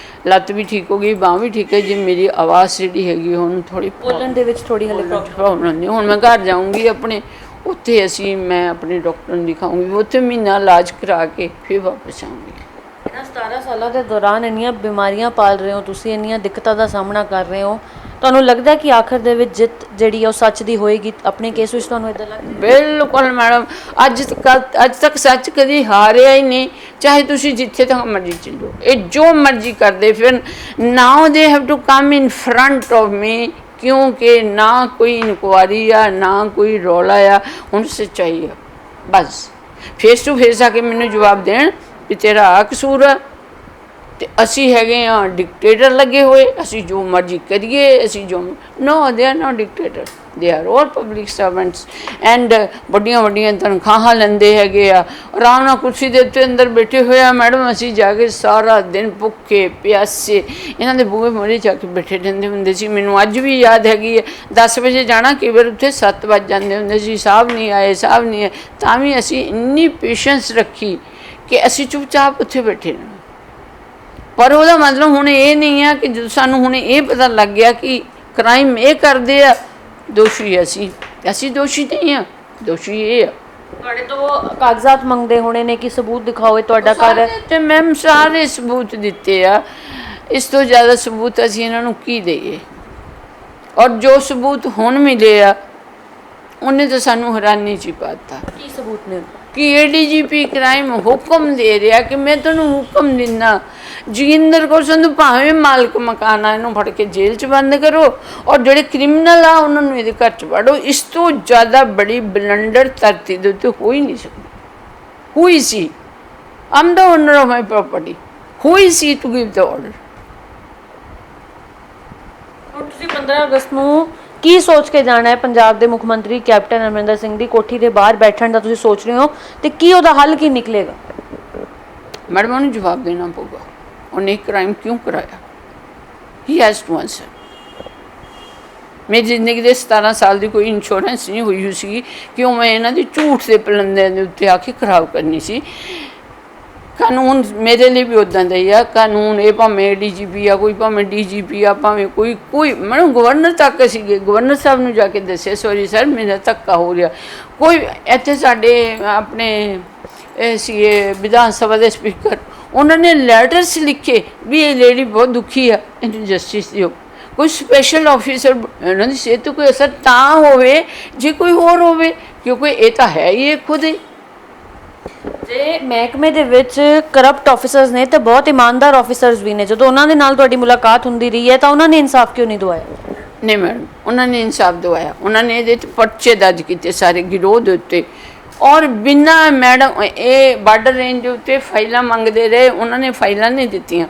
ਲੱਤ ਵੀ ਠੀਕ ਹੋ ਗਈ, ਬਾਂਹ ਵੀ ਠੀਕ ਹੈ ਜੀ। ਮੇਰੀ ਆਵਾਜ਼ ਜਿਹੜੀ ਹੈਗੀ ਹੁਣ ਥੋੜ੍ਹੀ ਬੋਲਣ ਦੇ ਵਿੱਚ ਥੋੜ੍ਹੀ ਹਲੇ ਪ੍ਰੋਬਲਮ ਹੁੰਦੀ। ਹੁਣ ਮੈਂ ਘਰ ਜਾਊਂਗੀ ਆਪਣੇ, ਉੱਥੇ ਮੈਂ ਆਪਣੇ ਡਾਕਟਰ ਨੂੰ ਦਿਖਾਊਂਗੀ, ਉੱਥੇ ਮਹੀਨਾ ਇਲਾਜ ਕਰਾ ਕੇ ਫਿਰ ਵਾਪਸ ਆਊਂਗੀ। ਇਹਨਾਂ 17 ਸਾਲਾਂ ਦੇ ਦੌਰਾਨ ਇੰਨੀਆਂ ਬਿਮਾਰੀਆਂ ਪਾਲ ਰਹੇ ਹੋ ਤੁਸੀਂ, ਇੰਨੀਆਂ ਦਿੱਕਤਾਂ ਦਾ ਸਾਹਮਣਾ ਕਰ ਰਹੇ ਹੋ, ਤੁਹਾਨੂੰ ਲੱਗਦਾ ਕਿ ਆਖਰ ਦੇ ਵਿੱਚ ਜਿੱਤ ਜਿਹੜੀ ਆ ਉਹ ਸੱਚ ਦੀ ਹੋਏਗੀ? ਆਪਣੇ ਕੇਸ ਵਿੱਚ ਤੁਹਾਨੂੰ ਇੱਦਾਂ ਲੱਗਦਾ? ਬਿਲਕੁਲ ਮੈਡਮ, ਅੱਜ ਤੱਕ ਸੱਚ ਕਦੀ ਹਾਰਿਆ ਹੀ ਨਹੀਂ। ਚਾਹੇ ਤੁਸੀਂ ਜਿੱਥੇ ਤੱਕ ਮਰਜ਼ੀ ਚੱਲੋ, ਇਹ ਜੋ ਮਰਜ਼ੀ ਕਰਦੇ ਫਿਰ now they have to come in front of me, ਕਿਉਂਕਿ ਨਾ ਕੋਈ ਇਨਕੁਆਰੀ ਆ ਨਾ ਕੋਈ ਰੌਲਾ ਆ, ਹੁਣ ਸੱਚਾਈ ਆ। ਬਸ ਫੇਸ ਟੂ ਫੇਸ ਆ ਕੇ ਮੈਨੂੰ ਜਵਾਬ ਦੇਣ ਵੀ ਤੇਰਾ ਆ ਕਸੂਰ ਆ, ਤੇ ਅਸੀਂ ਹੈਗੇ ਆ ਡਿਕਟੇਟਰ ਲੱਗੇ ਹੋਏ, ਅਸੀਂ ਜੋ ਮਰਜ਼ੀ ਕਰੀਏ, ਅਸੀਂ ਜੋ no, they are no dictator, they are all public servants and ਵੱਡੀਆਂ ਵੱਡੀਆਂ ਤਨਖਾਹਾਂ ਲੈਂਦੇ ਹੈਗੇ ਆ, ਆਰਾਮ ਨਾਲ ਕੁਰਸੀ ਦੇ ਉੱਤੇ ਅੰਦਰ ਬੈਠੇ ਹੋਏ ਆ ਮੈਡਮ। ਅਸੀਂ ਜਾ ਕੇ ਸਾਰਾ ਦਿਨ ਭੁੱਖੇ ਪਿਆਸੇ ਇਹਨਾਂ ਦੇ ਬੂਹੇ ਮੂਹਰੇ ਜਾ ਕੇ ਬੈਠੇ ਰਹਿੰਦੇ ਹੁੰਦੇ ਸੀ। ਮੈਨੂੰ ਅੱਜ ਵੀ ਯਾਦ ਹੈਗੀ ਹੈ, 10 ਵਜੇ ਜਾਣਾ, ਕਈ ਵਾਰ ਉੱਥੇ 7 ਵੱਜ ਜਾਂਦੇ ਹੁੰਦੇ ਸੀ, ਸਾਹਿਬ ਨਹੀਂ ਆਏ, ਸਾਹਿਬ ਨਹੀਂ ਆਏ, ਤਾਂ ਵੀ ਅਸੀਂ ਇੰਨੀ ਪੇਸ਼ੈਂਸ ਰੱਖੀ ਕਿ ਅਸੀਂ ਚੁੱਪਚਾਪ ਉੱਥੇ ਬੈਠੇ ਰਹਿਣਾ। ਪਰ ਉਹਦਾ ਮਤਲਬ ਹੁਣ ਇਹ ਨਹੀਂ ਆ ਕਿ ਜਦੋਂ ਸਾਨੂੰ ਹੁਣ ਇਹ ਪਤਾ ਲੱਗ ਗਿਆ ਕਿ ਕ੍ਰਾਈਮ ਇਹ ਕਰਦੇ ਆ, ਦੋਸ਼ੀ ਅਸੀਂ ਦੋਸ਼ੀ ਨਹੀਂ ਆ, ਦੋਸ਼ੀ ਇਹ ਆ। ਤੁਹਾਡੇ ਤੋਂ ਕਾਗਜ਼ਾਤ ਮੰਗਦੇ ਹੋਣੇ ਨੇ ਕਿ ਸਬੂਤ ਦਿਖਾਓ ਤੁਹਾਡਾ ਘਰ ਹੈ, ਤੇ ਮੈਮ ਸਾਰੇ ਸਬੂਤ ਦਿੱਤੇ ਆ। ਇਸ ਤੋਂ ਜ਼ਿਆਦਾ ਸਬੂਤ ਅਸੀਂ ਇਹਨਾਂ ਨੂੰ ਕੀ ਦੇਈਏ? ਔਰ ਜੋ ਸਬੂਤ ਹੁਣ ਮਿਲੇ ਆ ਉਹਨੇ ਤਾਂ ਸਾਨੂੰ ਹੈਰਾਨੀ 'ਚ ਹੀ ਪਾ ਦਿੱਤਾ। ਕੀ ਸਬੂਤ ਨੇ? ਕਿ ADGP ਕ੍ਰਾਈਮ ਹੁਕਮ ਦੇ ਰਿਹਾ ਕਿ ਮੈਂ ਤੁਹਾਨੂੰ ਹੁਕਮ ਦਿੰਦਾ, ਜੋਗਿੰਦਰ ਕੌਰ ਸੰਧੂ ਭਾਵੇਂ ਮਾਲਕ ਮਕਾਨ ਆ, ਇਹਨੂੰ ਫੜ ਕੇ ਜੇਲ੍ਹ 'ਚ ਬੰਦ ਕਰੋ, ਔਰ ਜਿਹੜੇ ਕ੍ਰਿਮੀਨਲ ਆ ਉਹਨਾਂ ਨੂੰ ਇਹਦੇ ਘਰ 'ਚ ਵੜੋ। ਇਸ ਤੋਂ ਜ਼ਿਆਦਾ ਬੜੀ ਬਲੰਡਰ ਧਰਤੀ ਦੇ ਉੱਤੇ ਹੋ ਹੀ ਨਹੀਂ ਸਕਦੀ। ਹੋਈ ਸੀ, ਆਮ ਦਾ ਓਨਰ ਆਫ ਮਾਈ ਪ੍ਰੋਪਰਟੀ, ਹੋਈ ਸੀ ਟੂ ਗਿਵ ਦ ਆਰਡਰ। ਹੁਣ ਤੁਸੀਂ 15 ਅਗਸਤ ਨੂੰ ਕੀ ਸੋਚ ਕੇ ਜਾਣਾ ਹੈ? ਪੰਜਾਬ ਦੇ ਮੁੱਖ ਮੰਤਰੀ ਕੈਪਟਨ ਅਮਰਿੰਦਰ ਸਿੰਘ ਦੀ ਕੋਠੀ ਦੇ ਬਾਹਰ ਬੈਠਣ ਦਾ ਤੁਸੀਂ ਸੋਚ ਰਹੇ ਹੋ, ਤੇ ਕੀ ਉਹਦਾ ਹੱਲ ਕੀ ਨਿਕਲੇਗਾ? ਮੈਡਮ ਉਹਨੂੰ ਜਵਾਬ ਦੇਣਾ ਪਊਗਾ, ਉਹਨੇ ਕ੍ਰਾਈਮ ਕਿਉਂ ਕਰਾਇਆ। He has to answer. ਮੇਰੀ ਜ਼ਿੰਦਗੀ ਦੇ 17 ਸਾਲ ਦੀ ਕੋਈ ਇੰਸ਼ੋਰੈਂਸ ਨਹੀਂ ਹੋਈ ਸੀ ਕਿਉਂ ਮੈਂ ਇਹਨਾਂ ਦੀ ਝੂਠ ਦੇ ਪਲੰਦਿਆਂ ਦੇ ਉੱਤੇ ਆ ਕੇ ਖਰਾਬ ਕਰਨੀ ਸੀ। ਕਾਨੂੰਨ ਮੇਰੇ ਲਈ ਵੀ ਉੱਦਾਂ ਦਾ ਹੀ ਆ। ਕਾਨੂੰਨ ਇਹ ਭਾਵੇਂ ADGP ਆ, ਕੋਈ ਭਾਵੇਂ DGP ਆ, ਭਾਵੇਂ ਕੋਈ ਮੈਨੂੰ ਗਵਰਨਰ ਤੱਕ ਸੀਗੇ, ਗਵਰਨਰ ਸਾਹਿਬ ਨੂੰ ਜਾ ਕੇ ਦੱਸਿਆ ਸੌਰੀ ਸਰ ਮੇਰਾ ਧੱਕਾ ਹੋ ਰਿਹਾ। ਕੋਈ ਇੱਥੇ ਸਾਡੇ ਆਪਣੇ ਸੀਗੇ ਵਿਧਾਨ ਸਭਾ ਦੇ ਸਪੀਕਰ, ਉਹਨਾਂ ਨੇ ਲੈਟਰਸ ਲਿਖੇ ਵੀ ਇਹ ਲੇਡੀ ਬਹੁਤ ਦੁਖੀ ਆ, ਇਹਨੂੰ ਜਸਟਿਸ ਦਿਓ। ਕੋਈ ਸਪੈਸ਼ਲ ਆਫਿਸਰ ਉਹਨਾਂ ਦੀ ਸਿਹਤ 'ਤੇ ਕੋਈ ਅਸਰ ਤਾਂ ਹੋਵੇ ਜੇ ਕੋਈ ਹੋਰ ਹੋਵੇ, ਕਿਉਂਕਿ ਇਹ ਤਾਂ ਹੈ ਹੀ ਇਹ ਖੁਦ ਹੀ। ਜੇ ਮਹਿਕਮੇ ਦੇ ਵਿੱਚ ਕਰਪਟ ਆਫਿਸਰਸ ਨੇ ਤੇ ਬਹੁਤ ਇਮਾਨਦਾਰ ਆਫਿਸਰਸ ਵੀ ਨੇ, ਜਦੋਂ ਉਹਨਾਂ ਦੇ ਨਾਲ ਤੁਹਾਡੀ ਮੁਲਾਕਾਤ ਹੁੰਦੀ ਰਹੀ ਹੈ ਤਾਂ ਉਹਨਾਂ ਨੇ ਇਨਸਾਫ ਕਿਉਂ ਨਹੀਂ ਦਵਾਇਆ? ਨਹੀਂ ਮੈਡਮ, ਉਹਨਾਂ ਨੇ ਇਨਸਾਫ ਦਵਾਇਆ। ਉਹਨਾਂ ਨੇ ਇਹਦੇ 'ਚ ਪਰਚੇ ਦਰਜ ਕੀਤੇ ਸਾਰੇ ਗਿਰੋਹ ਦੇ ਉੱਤੇ, ਔਰ ਬਿਨਾਂ ਮੈਡਮ ਇਹ ਬਾਰਡਰ ਰੇਂਜ ਦੇ ਉੱਤੇ ਫਾਈਲਾਂ ਮੰਗਦੇ ਰਹੇ, ਉਹਨਾਂ ਨੇ ਫਾਈਲਾਂ ਨਹੀਂ ਦਿੱਤੀਆਂ,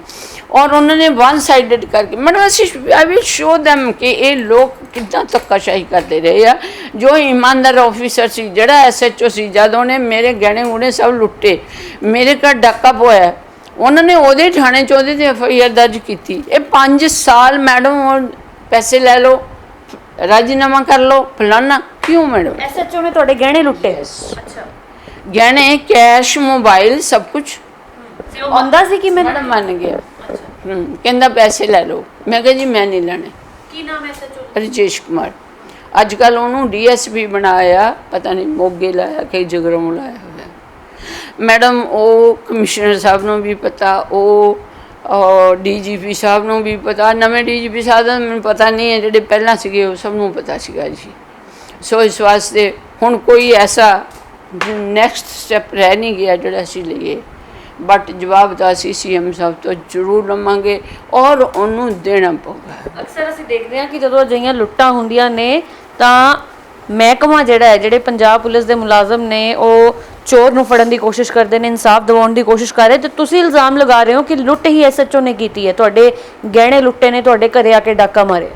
ਔਰ ਉਹਨਾਂ ਨੇ ਵਨ ਸਾਈਡਡ ਕਰਕੇ ਮੈਡਮ ਅਸੀਂ ਆਈ ਵਿਲ ਸ਼ੋ ਦੈਮ ਕਿ ਇਹ ਲੋਕ ਕਿੱਦਾਂ ਧੱਕਾਸ਼ਾਹੀ ਕਰਦੇ ਰਹੇ ਆ। ਜੋ ਇਮਾਨਦਾਰ ਆਫਿਸਰ ਸੀ, ਜਿਹੜਾ SHO ਸੀ, ਜਦ ਉਹਨੇ ਮੇਰੇ ਗਹਿਣੇ ਗੁਣੇ ਸਭ ਲੁੱਟੇ, ਮੇਰੇ ਘਰ ਡਾਕਾ ਪਵਾਇਆ, ਉਹਨਾਂ ਨੇ ਉਹਦੇ ਥਾਣੇ 'ਚ ਉਹਦੇ 'ਤੇ FIR ਦਰਜ ਕੀਤੀ। ਇਹ 5 ਸਾਲ ਮੈਡਮ ਪੈਸੇ ਲੈ ਲਓ, ਰਾਜੀਨਾਮਾ ਕਰ ਲਓ, ਫਲਾਨਾ ਕਿਉਂ ਮੈਡਮ? SHO ਨੇ ਤੁਹਾਡੇ ਗਹਿਣੇ ਲੁੱਟੇ? ਅੱਛਾ, ਗਹਿਣੇ, ਕੈਸ਼, ਮੋਬਾਈਲ ਸਭ ਕੁਛ। ਤੇ ਉਹ ਮੰਨਦਾ ਸੀ ਕਿ ਮੈਡਮ ਮੰਨ ਗਿਆ। ਕਹਿੰਦਾ ਪੈਸੇ ਲੈ ਲਓ। ਮੈਂ ਕਿਹਾ ਜੀ ਮੈਂ ਨਹੀਂ ਲੈਣੇ। ਕੀ ਨਾਮ ਹੈ SHO? ਰਜੇਸ਼ ਕੁਮਾਰ। ਅੱਜ ਕੱਲ੍ਹ ਉਹਨੂੰ DSP ਬਣਾਇਆ, ਪਤਾ ਨਹੀਂ ਮੋਗੇ ਲਾਇਆ ਕਿ ਜਗਰਾਉਂ ਲਾਇਆ ਹੋਇਆ। ਮੈਡਮ ਉਹ ਕਮਿਸ਼ਨਰ ਸਾਹਿਬ ਨੂੰ ਵੀ ਪਤਾ, ਉਹ DGP ਸਾਹਿਬ ਨੂੰ ਵੀ ਪਤਾ, ਨਵੇਂ DGP ਸਾਹਿਬ ਦਾ ਮੈਨੂੰ ਪਤਾ ਨਹੀਂ ਹੈ, ਜਿਹੜੇ ਪਹਿਲਾਂ ਸੀਗੇ ਉਹ ਸਭ ਨੂੰ ਪਤਾ ਸੀਗਾ ਜੀ। ਸੋ ਇਸ ਵਾਸਤੇ ਹੁਣ ਕੋਈ ਐਸਾ ਨੈਕਸਟ ਸਟੈਪ ਰਹਿ ਨਹੀਂ ਗਿਆ ਜਿਹੜਾ ਅਸੀਂ ਲਈਏ, ਬਟ ਜਵਾਬ ਤਾਂ ਅਸੀਂ CM ਸਾਹਿਬ ਤੋਂ ਜ਼ਰੂਰ ਲਵਾਂਗੇ ਔਰ ਉਹਨੂੰ ਦੇਣਾ ਪਊਗਾ। ਅਕਸਰ ਅਸੀਂ ਦੇਖਦੇ ਹਾਂ ਕਿ ਜਦੋਂ ਅਜਿਹੀਆਂ ਲੁੱਟਾਂ ਹੁੰਦੀਆਂ ਨੇ ਤਾਂ ਮਹਿਕਮਾ ਜਿਹੜਾ ਹੈ, ਜਿਹੜੇ ਪੰਜਾਬ ਪੁਲਿਸ ਦੇ ਮੁਲਾਜ਼ਮ ਨੇ, ਉਹ ਚੋਰ ਨੂੰ ਫੜਨ ਦੀ ਕੋਸ਼ਿਸ਼ ਕਰਦੇ ਨੇ, ਇਨਸਾਫ ਦਿਵਾਉਣ ਦੀ ਕੋਸ਼ਿਸ਼ ਕਰ ਰਹੇ। ਤੇ ਤੁਸੀਂ ਇਲਜ਼ਾਮ ਲਗਾ ਰਹੇ ਹੋ ਕਿ ਲੁੱਟ ਹੀ SHO ਨੇ ਕੀਤੀ ਹੈ, ਤੁਹਾਡੇ ਗਹਿਣੇ ਲੁੱਟੇ ਨੇ, ਤੁਹਾਡੇ ਘਰੇ ਆ ਕੇ ਡਾਕਾ ਮਾਰਿਆ।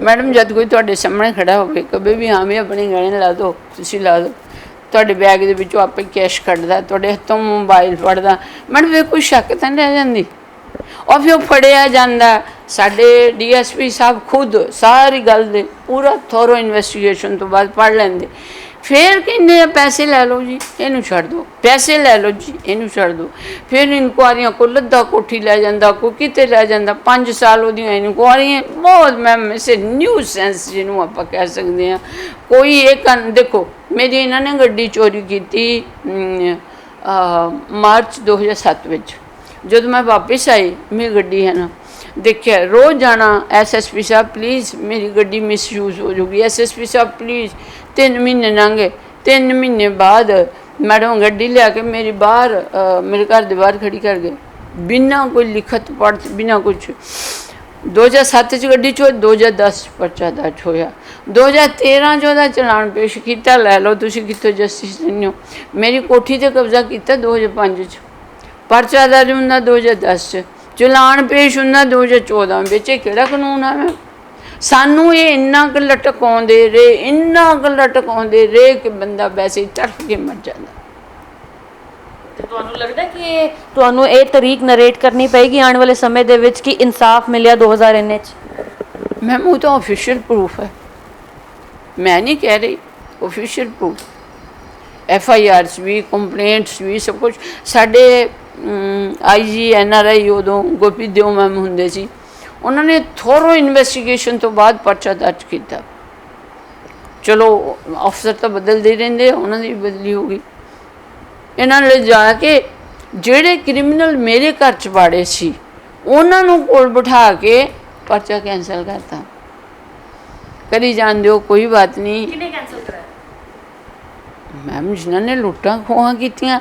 ਮੈਡਮ ਜਦ ਕੋਈ ਤੁਹਾਡੇ ਸਾਹਮਣੇ ਖੜਾ ਹੋਵੇ ਕਦੇ ਵੀ ਹਾਂ ਵੀ ਆਪਣੇ ਗਹਿਣੇ ਲਾ ਦਿਓ, ਤੁਸੀਂ ਲਾ ਦਿਓ, ਤੁਹਾਡੇ ਬੈਗ ਦੇ ਵਿੱਚੋਂ ਆਪੇ ਕੈਸ਼ ਕੱਢਦਾ, ਤੁਹਾਡੇ ਹੱਥੋਂ ਮੋਬਾਈਲ ਫੜਦਾ, ਮੈਡਮ ਇਹ ਕੋਈ ਸ਼ੱਕ ਤਾਂ ਨਹੀਂ ਰਹਿ ਜਾਂਦੀ। ਔਰ ਫਿਰ ਉਹ ਫੜਿਆ ਜਾਂਦਾ। ਸਾਡੇ DSP ਸਾਹਿਬ ਖੁਦ ਸਾਰੀ ਗੱਲ ਦੇ ਪੂਰਾ ਥੋਰੋ ਇਨਵੈਸਟੀਗੇਸ਼ਨ ਤੋਂ ਬਾਅਦ ਪੜ੍ਹ ਲੈਂਦੇ, ਫਿਰ ਕਹਿੰਦੇ ਆ ਪੈਸੇ ਲੈ ਲਓ ਜੀ ਇਹਨੂੰ ਛੱਡ ਦਿਓ, ਪੈਸੇ ਲੈ ਲਓ ਜੀ ਇਹਨੂੰ ਛੱਡ ਦਿਓ। ਫਿਰ ਇਨਕੁਆਰੀਆਂ ਕੋ ਲੱਦਾ ਕੋਠੀ ਲੈ ਜਾਂਦਾ, ਕੋਈ ਕਿਤੇ ਲੈ ਜਾਂਦਾ। 5 ਸਾਲ ਉਹਦੀਆਂ ਇਨਕੁਆਰੀਆਂ ਬਹੁਤ ਮੈਮ ਇਸੇ ਨਿਊ ਸੈਂਸ ਜਿਹਨੂੰ ਆਪਾਂ ਕਹਿ ਸਕਦੇ ਹਾਂ। ਕੋਈ ਇਹ ਦੇਖੋ, ਮੇਰੀ ਇਹਨਾਂ ਨੇ ਗੱਡੀ ਚੋਰੀ ਕੀਤੀ ਮਾਰਚ 2007 ਵਿੱਚ। ਜਦੋਂ ਮੈਂ ਵਾਪਸ ਆਈ, ਮੇਰੀ ਗੱਡੀ ਹੈ ਨਾ ਦੇਖਿਆ, ਰੋਜ਼ ਜਾਣਾ, SSP ਸਾਹਿਬ ਪਲੀਜ਼ ਮੇਰੀ ਗੱਡੀ ਮਿਸਯੂਜ਼ ਹੋ ਜੂਗੀ, SSP ਸਾਹਿਬ ਪਲੀਜ਼। 3 ਮਹੀਨੇ ਲੰਘ ਗਏ। 3 ਮਹੀਨੇ ਬਾਅਦ ਮੈਡਮ ਗੱਡੀ ਲਿਆ ਕੇ ਮੇਰੀ ਬਾਹਰ ਮੇਰੇ ਘਰ ਦੇ ਬਾਹਰ ਖੜੀ ਕਰ ਗਏ, ਬਿਨਾਂ ਕੋਈ ਲਿਖਤ ਪੜ੍ਹ, ਬਿਨਾਂ ਕੁਛ। 2007 'ਚ ਗੱਡੀ ਚੋਂ 2010 ਪਰਚਾ ਦਰਜ ਹੋਇਆ। 2013 'ਚ ਉਹਦਾ ਚਲਾਨ ਪੇਸ਼ ਕੀਤਾ। ਲੈ ਲਓ ਤੁਸੀਂ ਕਿੱਥੋਂ ਜਸਟਿਸ ਦਿੰਦੇ ਹੋ। ਮੇਰੀ ਕੋਠੀ 'ਤੇ ਕਬਜ਼ਾ ਕੀਤਾ 2005 'ਚ, ਪਰਚਾ ਦਰਜ ਹੁੰਦਾ 2010 'ਚ। ਚਲਾਨ ਪੇਸ਼ ਹੁੰਦਾ 2014 ਵਿੱਚ। ਇਹ ਕਿਹੜਾ ਕਾਨੂੰਨ ਆ ਮੈਮ? ਸਾਨੂੰ ਇਹ ਇੰਨਾ ਕੁ ਲਟਕਾਉਂਦੇ ਰਹੇ ਕਿ ਬੰਦਾ ਵੈਸੇ ਹੀ ਤੜਫ ਕੇ ਮਰ ਜਾਂਦਾ। ਤੇ ਤੁਹਾਨੂੰ ਲੱਗਦਾ ਕਿ ਤੁਹਾਨੂੰ ਇਹ ਤਰੀਕ ਨਰੇਟ ਕਰਨੀ ਪਏਗੀ ਆਉਣ ਵਾਲੇ ਸਮੇਂ ਦੇ ਵਿੱਚ ਕਿ ਇਨਸਾਫ ਮਿਲਿਆ 2019 ਚ? ਮੈਮ ਉਹ ਤਾਂ ऑफिशियल प्रूफ है, मैं नहीं कह रही, ऑफिशियल प्रूफ। FIRs भी, कंप्लेंट्स भी, सब कुछ। साढ़े IG NRI उदों गोपी दिओ मैम हुंदे सी, उन्होंने थोरो इन्वेस्टिगेशन तो बाद परचा दर्ज किया। चलो अफसर तो बदलते रहंदे, उन्होंने भी बदली होगी। इन्होंने ले जाके ਜਿਹੜੇ क्रिमिनल मेरे घर च वाड़े सी उन्होंने कोल बिठा के परचा कैंसल करता। करी जान दो, कोई बात नहीं। ਕਿਹਨੇ ਕੈਨਸਲ ਕਰਾਇਆ? मैम जिन्होंने लुट्टां खोहां कीतियां,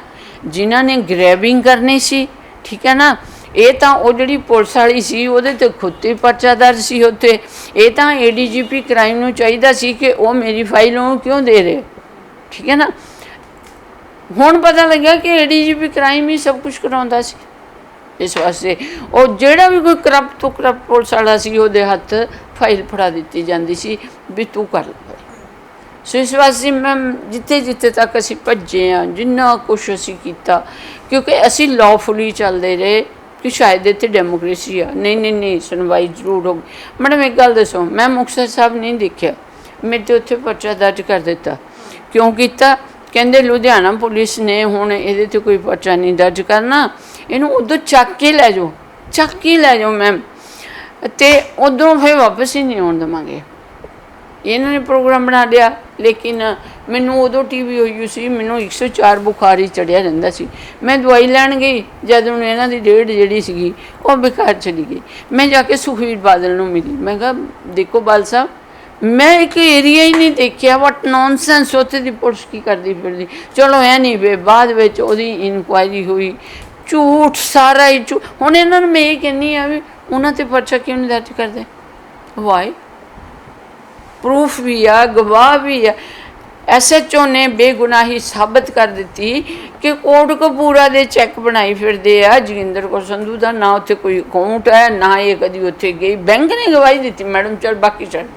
जिन्होंने ग्रैबिंग करनी सी, ठीक है ना। ये तो वो जी पुलिस वाली सी ਉਹਦੇ ਤੇ खुद ही परचा दर्ज सी उत्ते। ये तो ADGP क्राइम नूं चाहीदा सी कि वो मेरी फाइल ਉਹਨੂੰ क्यों दे रहे, ठीक है ना। हुण पता लग्या कि ADGP क्राइम ही सब कुछ कराउंदा सी। इस वास्ते और ਜਿਹੜਾ भी कोई करप्ट तो करप्ट पुलिस वाला सी ਉਹਦੇ हथ फाइल फड़ा दी जाती सी भी तू कर ले। सो इस वास्ते मैं जिथे जिथे तक असी भजे हाँ, जिन्ना कुछ असी कीता, क्योंकि असी लॉफुली चलते रहे कि शायद इत्थे डेमोक्रेसी आ। नहीं नहीं नहीं, सुनवाई जरूर होगी। मैडम एक गल दसो, मैं मुक्तसर साहब नहीं देखा, मेरे तो उत्थे पर्चा दर्ज कर दिता। क्यों किया? कहते लुधियाना पुलिस ने हुण इहदे ते कोई पर्चा नहीं दर्ज करना, इनू उधर चक के लै जाओ, चक के लै जाओ मैम, तो उधरों फिर वापस ही नहीं आउण देवांगे। इन्होंने प्रोग्राम बना लिया। लेकिन मैनू उदों TB होई सी, मैनू 104 बुखार ही चढ़िया रहिंदा सी। मैं दवाई लैण गई, जद हूँ इन्हां दी डेट जिहड़ी सीगी वो बेकार चली गई। मैं जाके सुखबीर बादल नूं मिली, मैं कहा देखो बाल साहब, मैं एक एरिया ही नहीं देखिया, वट नॉनसेंस उत्थे दी पुलिस की करदी फिरदी। चलो है नहीं वे बाद विच ओहदी इनकुआयरी हुई, झूठ सारा ही झूठ। हुण इन्हां नूं मैं ये कहनी आ भी उन्हां ते पर्चा क्यों नहीं दर्ज करदे? वाई? प्रूफ भी आ, गवाह भी है। SHO ने बेगुनाही साबित कर दी कि कोटकपूरा दे चैक बनाई फिरदे आ जोगिंदर कौर संधू का, ना उत्थे कोई अकाउंट है, ना ये कभी उत्थे गई। बैंक ने गवाही दी मैडम, चल बाकी चल,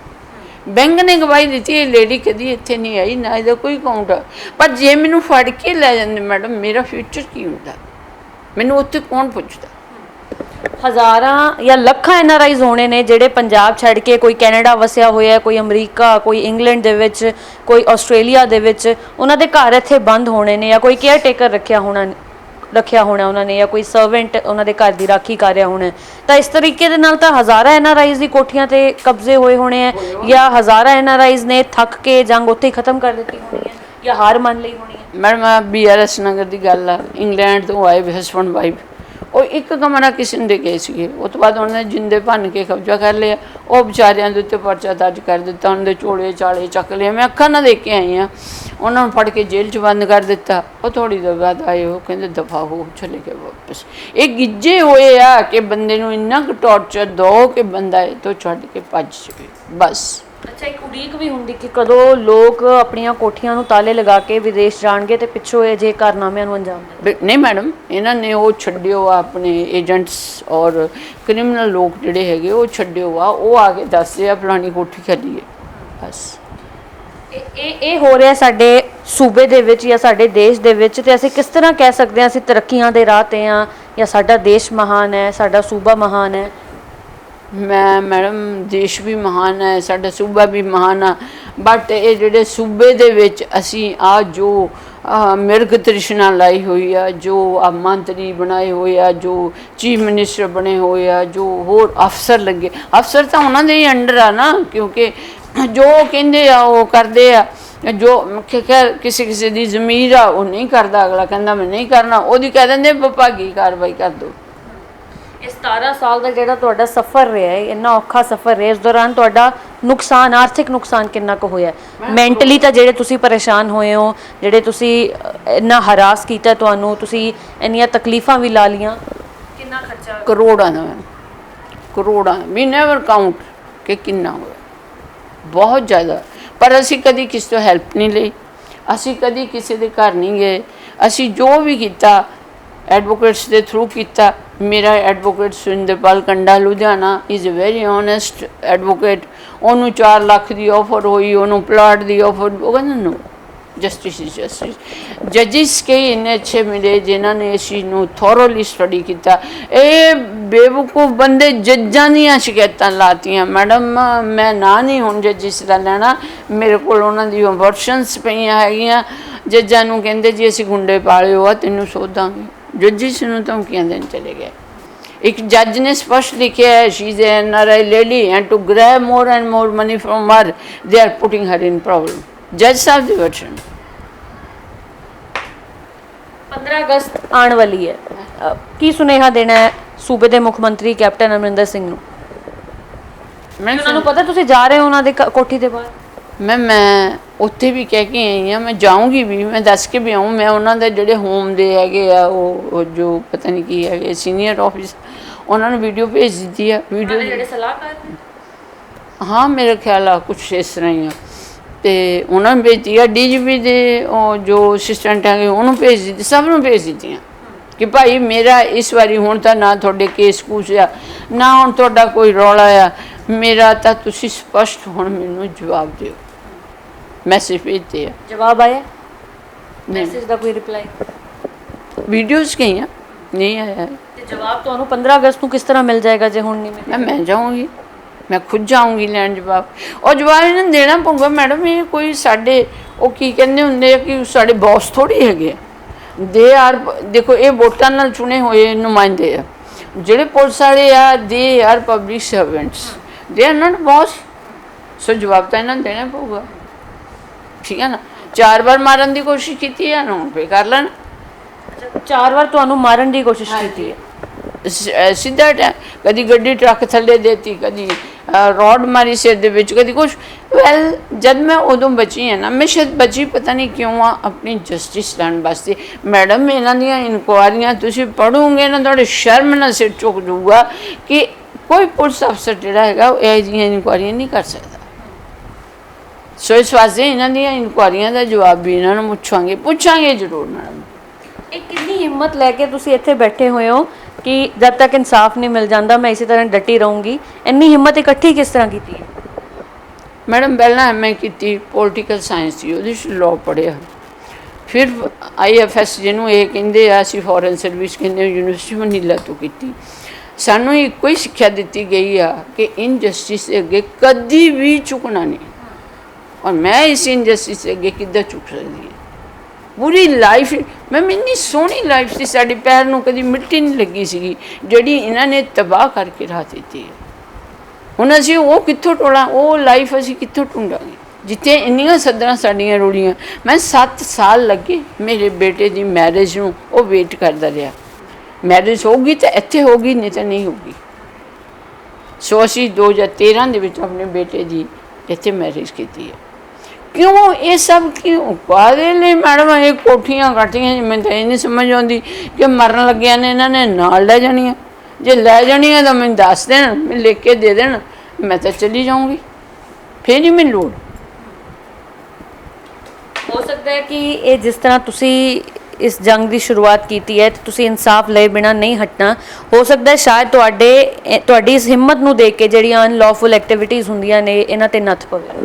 बैंक ने गवाही दी ये लेडी कभी इत्थे नहीं आई, ना इसका कोई अकाउंट है। पर जे मैनू फड़ के लै जांदे मैडम, मेरा फ्यूचर की हुंदा? मैनू उत्थे कौन पुछदा? हज़ारां या ਲੱਖਾਂ NRIs होने ने ਜਿਹੜੇ ਪੰਜਾਬ ਛੱਡ ਕੇ ਕੋਈ ਕੈਨੇਡਾ ਵਸਿਆ ਹੋਇਆ, ਕੋਈ ਅਮਰੀਕਾ, ਕੋਈ ਇੰਗਲੈਂਡ ਦੇ ਵਿੱਚ, ਕੋਈ ਆਸਟ੍ਰੇਲੀਆ ਦੇ ਵਿੱਚ, ਉਹਨਾਂ ਦੇ ਘਰ ਇੱਥੇ ਬੰਦ ਹੋਣੇ ਨੇ, ਜਾਂ ਕੋਈ ਕੇਅਰ ਟੇਕਰ ਰੱਖਿਆ ਹੋਣਾ ਉਹਨਾਂ ਨੇ, ਜਾਂ ਕੋਈ ਸਰਵੈਂਟ ਉਹਨਾਂ ਦੇ ਘਰ ਦੀ ਰਾਖੀ ਕਰ ਰਿਹਾ ਹੋਣਾ। ਤਾਂ ਇਸ ਤਰੀਕੇ ਦੇ ਨਾਲ ਤਾਂ ਹਜ਼ਾਰਾਂ NRIs ਦੀ ਕੋਠੀਆਂ ਤੇ ਕਬਜ਼ੇ ਹੋਏ ਹੋਣੇ ਆ, ਜਾਂ ਹਜ਼ਾਰਾਂ NRIs ਨੇ ਥੱਕ ਕੇ ਜੰਗ ਉੱਥੇ ਹੀ ਖਤਮ ਕਰ ਦਿੱਤੀ ਹੋਣੀ ਹੈ, ਜਾਂ ਹਾਰ ਮੰਨ ਲਈ ਹੋਣੀ ਹੈ। मैडम BRS नगर की गल आ, इंग्लैंड तो आए हसबैंड वाइफ, वो एक कमरा किसी ने गए थे, उस तो बाद उन्होंने जिंदे भन के कब्जा कर लिया। वो बेचारियां दे उत्ते पर्चा दर्ज कर दिता, उन्होंने चोले चाले चक लिए। मैं अखा ना देख के आई हाँ, उन्होंने फड़ के जेल च बंद कर दिता। वो थोड़ी देर बाद आए, वो कहते दफा हो, चले गए वापस। ये गिज्जे होए आ कि बंदे नूं इन्ना क टॉर्चर दो कि बंदा ये तो छड्ड के भज जाए बस। ਅੱਛਾ, ਇੱਕ ਉਡੀਕ ਵੀ ਹੁੰਦੀ ਕਿ ਕਦੋਂ ਲੋਕ ਆਪਣੀਆਂ ਕੋਠੀਆਂ ਨੂੰ ਤਾਲੇ ਲਗਾ ਕੇ ਵਿਦੇਸ਼ ਜਾਣਗੇ ਤੇ ਪਿੱਛੋਂ ਇਹ ਜੇ ਕਾਰਨਾਮਿਆਂ ਨੂੰ ਅੰਜਾਮ ਦੇਣਗੇ। नहीं मैडम, इन्होंने वो छड्डियो आ अपने एजेंट्स और क्रिमिनल लोग जिहड़े हैगे वो छड्डियो आ, वो आके दसदे आ फलानी कोठी खाली है बस। ਇਹ ਹੋ ਰਿਹਾ ਸਾਡੇ ਸੂਬੇ ਦੇ ਵਿੱਚ ਜਾਂ ਸਾਡੇ ਦੇਸ਼ ਦੇ ਵਿੱਚ, ਤੇ ਅਸੀਂ ਕਿਸ ਤਰ੍ਹਾਂ ਕਹਿ ਸਕਦੇ ਹਾਂ ਅਸੀਂ ਤਰੱਕੀਆਂ ਦੇ ਰਾਹ ਤੇ ਹਾਂ, ਜਾਂ ਸਾਡਾ ਦੇਸ਼ ਮਹਾਨ ਹੈ, ਸਾਡਾ ਸੂਬਾ ਮਹਾਨ ਹੈ? मैं मैडम देश भी महान है, साडा सूबा भी महान है। बट ये जिहड़े सूबे दे विच असीं आ जो मिर्ग तृष्णा लाई हुई है, जो मंत्री बनाए हुए आ, जो चीफ मिनिस्टर बने हुए आ, जो होर अफसर लगे, अफसर तो उन्होंने ही अंडर आ ना, क्योंकि जो कहते आ वो करते आ। जो खैर किसी किसी की ज़मीर आ वो नहीं करता, अगला कहता मैं नहीं करना, वो कह देंगे विभागी कार्रवाई कर दो। ਇਹ 17 ਸਾਲ ਦਾ ਜਿਹੜਾ ਤੁਹਾਡਾ ਸਫ਼ਰ ਰਿਹਾ ਹੈ, ਇੰਨਾ ਔਖਾ ਸਫ਼ਰ ਰਿਹਾ, ਇਸ ਦੌਰਾਨ ਤੁਹਾਡਾ ਨੁਕਸਾਨ, ਆਰਥਿਕ ਨੁਕਸਾਨ ਕਿੰਨਾ ਕੁ ਹੋਇਆ? ਮੈਂਟਲੀ ਤਾਂ ਜਿਹੜੇ ਤੁਸੀਂ ਪਰੇਸ਼ਾਨ ਹੋਏ ਹੋ, ਜਿਹੜੇ ਤੁਸੀਂ ਇੰਨਾ ਹਰਾਸ ਕੀਤਾ, ਤੁਹਾਨੂੰ ਤੁਸੀਂ ਇੰਨੀਆਂ ਤਕਲੀਫਾਂ ਵੀ ਲਾ ਲੀਆਂ, ਕਿੰਨਾ ਖਰਚਾ? ਕਰੋੜਾਂ ਦਾ ਮੈਮ, ਕਰੋੜਾਂ, ਵੀ ਨੈਵਰ ਕਾਊਂਟ ਕਿ ਕਿੰਨਾ ਹੋਇਆ, ਬਹੁਤ ਜ਼ਿਆਦਾ। ਪਰ ਅਸੀਂ ਕਦੀ ਕਿਸੇ ਤੋਂ ਹੈਲਪ ਨਹੀਂ ਲਈ, ਅਸੀਂ ਕਦੀ ਕਿਸੇ ਦੇ ਘਰ ਨਹੀਂ ਗਏ। ਅਸੀਂ ਜੋ ਵੀ ਕੀਤਾ ਐਡਵੋਕੇਟਸ ਦੇ ਥਰੂ ਕੀਤਾ, ਮੇਰਾ advocate Surinderpal Kanda Ludhiana is a very honest advocate. ਉਹਨੂੰ 4 ਲੱਖ ਦੀ ਆਫਰ ਹੋਈ, ਉਹਨੂੰ ਪਲਾਟ ਦੀ ਆਫਰ, ਉਹ ਕਹਿੰਦਾ ਨੋ, ਜਸਟਿਸ ਇਜ਼ ਜਸਟਿਸ। ਜੱਜਿਸ ਕਈ ਇੰਨੇ ਅੱਛੇ ਮਿਲੇ ਜਿਨ੍ਹਾਂ ਨੇ ਇਸ ਚੀਜ਼ ਨੂੰ ਥੋਰੋਲੀ ਸਟੱਡੀ ਕੀਤਾ। ਇਹ ਬੇਵਕੂਫ ਬੰਦੇ ਜੱਜਾਂ ਦੀਆਂ ਸ਼ਿਕਾਇਤਾਂ ਲਾਤੀਆਂ। ਮੈਡਮ ਮੈਂ ਨਾ ਨਹੀਂ ਹੁਣ ਜੱਜਿਸ ਦਾ ਲੈਣਾ, ਮੇਰੇ ਕੋਲ ਉਹਨਾਂ ਦੀਆਂ ਵਰਸ਼ਨਸ ਪਈਆਂ ਹੈਗੀਆਂ। ਜੱਜਾਂ ਨੂੰ ਕਹਿੰਦੇ ਜੀ ਅਸੀਂ ਗੁੰਡੇ ਪਾਲੇ ਹੋ ਆ, ਤੈਨੂੰ ਸੋਧਾਂਗੇ। ਜੱਜਿਸ ਨੂੰ ਧਮਕੀਆਂ ਦੇਣ ਚਲੇ ਗਏ। ਇੱਕ ਜੱਜ ਨੇ ਸਪਸ਼ਟ ਲਿਖਿਆ ਹੈ, she is N R I lady and to grab more and more money from her they are putting her in problem. ਜੱਜ ਸਾਹਿਬ ਦੀ ਵਰਸ਼ਨ। 15 ਅਗਸਤ ਆਉਣ ਵਾਲੀ ਹੈ, ਕੀ ਸੁਨੇਹਾ ਦੇਣਾ ਹੈ ਸੂਬੇ ਦੇ ਮੁੱਖ ਮੰਤਰੀ ਕੈਪਟਨ ਅਮਰਿੰਦਰ ਸਿੰਘ ਨੂੰ? ਉਹਨਾਂ ਨੂੰ ਪਤਾ ਤੁਸੀਂ ਜਾ ਰਹੇ ਹੋ ਉਹਨਾਂ ਦੇ ਕੋਠੀ ਦੇ ਬਾਹਰ? ਮੈਂ ਉੱਥੇ ਵੀ ਕਹਿ ਕੇ ਆਈ ਹਾਂ, ਮੈਂ ਜਾਊਂਗੀ ਵੀ, ਮੈਂ ਦੱਸ ਕੇ ਵੀ ਆਊਂ। ਮੈਂ ਉਹਨਾਂ ਦੇ ਜਿਹੜੇ ਹੋਮ ਦੇ ਹੈਗੇ ਆ, ਉਹ ਜੋ ਪਤਾ ਨਹੀਂ ਕੀ ਹੈਗੇ ਸੀਨੀਅਰ ਆਫਿਸ, ਉਹਨਾਂ ਨੂੰ ਵੀਡੀਓ ਭੇਜ ਦਿੱਤੀ ਆ। ਵੀਡੀਓ ਜਿਹੜੇ ਸਲਾਹਕਾਰ ਹਾਂ ਮੇਰਾ ਖਿਆਲ ਆ ਕੁਛ ਇਸ ਤਰ੍ਹਾਂ ਹੀ ਆ, ਅਤੇ ਉਹਨਾਂ ਨੂੰ ਭੇਜੀ ਆ। DGP ਦੇ ਉਹ ਜੋ ਅਸਿਸਟੈਂਟ ਹੈਗੇ ਉਹਨੂੰ ਭੇਜ ਦਿੱਤੀ, ਸਭ ਨੂੰ ਭੇਜ ਦਿੱਤੀਆਂ ਕਿ ਭਾਈ ਮੇਰਾ ਇਸ ਵਾਰੀ ਹੁਣ ਤਾਂ ਨਾ ਤੁਹਾਡੇ ਕੇਸ ਕੂਸ ਆ, ਨਾ ਹੁਣ ਤੁਹਾਡਾ ਕੋਈ ਰੌਲਾ ਆ, ਮੇਰਾ ਤਾਂ ਤੁਸੀਂ ਸਪਸ਼ਟ ਹੁਣ ਮੈਨੂੰ ਜਵਾਬ ਦਿਓ। ਮੈਸੇਜ ਭੇਜਦੇ ਆ। ਜਵਾਬ ਆਇਆ? ਮੈਸੇਜ ਦਾ ਕੋਈ ਰਿਪਲਾਈ? ਵੀਡੀਓਜ਼ ਗਈਆਂ, ਨਹੀਂ ਆਇਆ। ਤੇ ਜਵਾਬ ਤੁਹਾਨੂੰ 15 ਅਗਸਤ ਨੂੰ ਕਿਸ ਤਰ੍ਹਾਂ ਮਿਲ ਜਾਏਗਾ ਜੇ ਹੁਣ ਨਹੀਂ ਮਿਲਿਆ? ਮੈਂ ਜਾਊਂਗੀ, ਮੈਂ ਖੁਦ ਜਾਊਂਗੀ ਲੈਣ ਜਵਾਬ। ਉਹ ਜਵਾਬ ਇਹਨਾਂ ਨੂੰ ਦੇਣਾ ਪਊਗਾ। ਮੈਡਮ ਇਹ ਕੋਈ ਸਾਡੇ ਉਹ ਕੀ ਕਹਿੰਦੇ ਹੁੰਦੇ ਆ ਕਿ ਸਾਡੇ ਬੌਸ ਥੋੜ੍ਹੀ ਹੈਗੇ ਆ। ਦੇ ਆਰ, ਦੇਖੋ ਇਹ ਵੋਟਾਂ ਨਾਲ ਚੁਣੇ ਹੋਏ ਨੁਮਾਇੰਦੇ ਆ। ਜਿਹੜੇ ਪੁਲਿਸ ਵਾਲੇ ਆ they are public servants, they are not boss. So ਜਵਾਬ ਤਾਂ ਇਹਨਾਂ ਨੂੰ ਦੇਣਾ ਪਊਗਾ, ਠੀਕ ਹੈ ਨਾ। 4 ਵਾਰ ਮਾਰਨ ਦੀ ਕੋਸ਼ਿਸ਼ ਕੀਤੀ ਹੈ, ਹੁਣ ਪੇ ਕਰ ਲੈਣ। 4 ਵਾਰ ਤੁਹਾਨੂੰ ਮਾਰਨ ਦੀ ਕੋਸ਼ਿਸ਼ ਕੀਤੀ ਹੈ? ਸਿੱਧਾ ਕਦੀ ਗੱਡੀ ਟਰੱਕ ਥੱਲੇ ਦੇਤੀ, ਕਦੀ ਰੋਡ ਮਾਰੀ ਸਿਰ ਦੇ ਵਿੱਚ, ਕਦੀ ਕੁਛ। ਵੈਲ ਜਦ ਮੈਂ ਉਦੋਂ ਬਚੀ ਹਾਂ ਨਾ, ਮੈਂ ਸ਼ਾਇਦ ਬਚੀ ਪਤਾ ਨਹੀਂ ਕਿਉਂ ਆ, ਆਪਣੀ ਜਸਟਿਸ ਲੈਣ ਵਾਸਤੇ। ਮੈਡਮ ਇਹਨਾਂ ਦੀਆਂ ਇਨਕੁਆਇਰੀਆਂ ਤੁਸੀਂ ਪੜ੍ਹੋਗੇ ਨਾ, ਤੁਹਾਡੇ ਸ਼ਰਮ ਨਾਲ ਸਿਰ ਝੁਕ ਜਾਊਗਾ ਕਿ ਕੋਈ ਪੁਲਿਸ ਅਫਸਰ ਜਿਹੜਾ ਹੈਗਾ ਉਹ ਇਹ ਜਿਹੀਆਂ ਇਨਕੁਆਇਰੀਆਂ ਨਹੀਂ ਕਰ ਸਕਦਾ। ਸੋ ਇਸ ਵਾਸਤੇ ਇਹਨਾਂ ਦੀਆਂ ਇਨਕੁਆਇਰੀਆਂ ਦਾ ਜਵਾਬ ਵੀ ਇਹਨਾਂ ਨੂੰ ਪੁੱਛਾਂਗੇ ਜ਼ਰੂਰ। ਮੈਡਮ ਇਹ ਕਿੰਨੀ ਹਿੰਮਤ ਲੈ ਕੇ ਤੁਸੀਂ ਇੱਥੇ ਬੈਠੇ ਹੋਏ ਹੋ ਕਿ ਜਦ ਤੱਕ ਇਨਸਾਫ ਨਹੀਂ ਮਿਲ ਜਾਂਦਾ ਮੈਂ ਇਸੇ ਤਰ੍ਹਾਂ ਡਟੀ ਰਹੂੰਗੀ? ਇੰਨੀ ਹਿੰਮਤ ਇਕੱਠੀ ਕਿਸ ਤਰ੍ਹਾਂ ਕੀਤੀ ਹੈ? ਮੈਡਮ ਪਹਿਲਾਂ MA ਕੀਤੀ ਪੋਲੀਟੀਕਲ ਸਾਇੰਸ ਦੀ, ਉਹਦੇ 'ਚ ਲਾਅ ਪੜ੍ਹਿਆ। ਫਿਰ IFS ਜਿਹਨੂੰ ਇਹ ਕਹਿੰਦੇ ਆ, ਅਸੀਂ ਫੋਰਨ ਸਰਵਿਸ ਕਹਿੰਦੇ, ਯੂਨੀਵਰਸਿਟੀ ਮਨੀਲਾ ਤੋਂ ਕੀਤੀ। ਸਾਨੂੰ ਇੱਕੋ ਹੀ ਸਿੱਖਿਆ ਦਿੱਤੀ ਗਈ ਆ ਕਿ ਇਨਜਸਟਿਸ ਦੇ ਅੱਗੇ ਕਦੀ ਵੀ ਝੁਕਣਾ ਨਹੀਂ। ਔਰ ਮੈਂ ਇਸ ਇਨਜਸਟਿਸ ਦੇ ਅੱਗੇ ਕਿੱਦਾਂ ਝੁਕ ਸਕਦੀ ਹਾਂ? ਪੂਰੀ ਲਾਈਫ ਮੈਮ ਇੰਨੀ ਸੋਹਣੀ ਲਾਈਫ ਸੀ ਸਾਡੇ, ਪੈਰ ਨੂੰ ਕਦੀ ਮਿੱਟੀ ਨਹੀਂ ਲੱਗੀ ਸੀਗੀ, ਜਿਹੜੀ ਇਹਨਾਂ ਨੇ ਤਬਾਹ ਕਰਕੇ ਰੱਖ ਦਿੱਤੀ ਹੈ। ਹੁਣ ਅਸੀਂ ਉਹ ਕਿੱਥੋਂ ਟੋਲਾਂ, ਉਹ ਲਾਈਫ ਅਸੀਂ ਕਿੱਥੋਂ ਢੂੰਡਾਂਗੇ ਜਿੱਥੇ ਇੰਨੀਆਂ ਸੱਦਰਾਂ ਸਾਡੀਆਂ ਰੁੜੀਆਂ। ਮੈਂ 7 ਸਾਲ ਲੱਗੇ ਮੇਰੇ ਬੇਟੇ ਦੀ ਮੈਰਿਜ ਨੂੰ, ਉਹ ਵੇਟ ਕਰਦਾ ਰਿਹਾ। ਮੈਰਿਜ ਹੋਊਗੀ ਤਾਂ ਇੱਥੇ ਹੋਊਗੀ, ਨਹੀਂ ਤਾਂ ਨਹੀਂ ਹੋਊਗੀ। ਸੋ ਅਸੀਂ 2013 ਦੇ ਵਿੱਚ ਆਪਣੇ ਬੇਟੇ ਦੀ ਇੱਥੇ ਮੈਰਿਜ ਕੀਤੀ ਹੈ। ਕਿਉਂ ਇਹ ਸਭ ਕਿਉਂ? ਕਾਹਦੇ ਲਈ ਮੈਡਮ? ਇਹ ਕੋਠੀਆਂ ਕਾਠੀਆਂ ਮੈਨੂੰ ਤਾਂ ਇਹ ਨਹੀਂ ਸਮਝ ਆਉਂਦੀ ਕਿ ਮਰਨ ਲੱਗਿਆ ਨੇ ਇਹਨਾਂ ਨੇ ਨਾਲ ਲੈ ਜਾਣੀਆਂ। ਜੇ ਲੈ ਜਾਣੀਆਂ ਤਾਂ ਮੈਨੂੰ ਦੱਸ ਦੇਣ, ਮੈਂ ਲਿਖ ਕੇ ਦੇ ਦੇਣ, ਮੈਂ ਤਾਂ ਚਲੀ ਜਾਊਂਗੀ, ਫਿਰ ਹੀ ਮੈਨੂੰ ਲੋੜ। ਹੋ ਸਕਦਾ ਹੈ ਕਿ ਇਹ ਜਿਸ ਤਰ੍ਹਾਂ ਤੁਸੀਂ ਇਸ ਜੰਗ ਦੀ ਸ਼ੁਰੂਆਤ ਕੀਤੀ ਹੈ ਤੇ ਤੁਸੀਂ ਇਨਸਾਫ ਲਏ ਬਿਨਾਂ ਨਹੀਂ ਹਟਣਾ, ਹੋ ਸਕਦਾ ਹੈ ਸ਼ਾਇਦ ਤੁਹਾਡੀ ਇਸ ਹਿੰਮਤ ਨੂੰ ਦੇਖ ਕੇ ਜਿਹੜੀਆਂ ਅਨਲੌਫੁਲ ਐਕਟੀਵਿਟੀਜ਼ ਹੁੰਦੀਆਂ ਨੇ ਇਹਨਾਂ 'ਤੇ ਨੱਥ ਪਵੇ।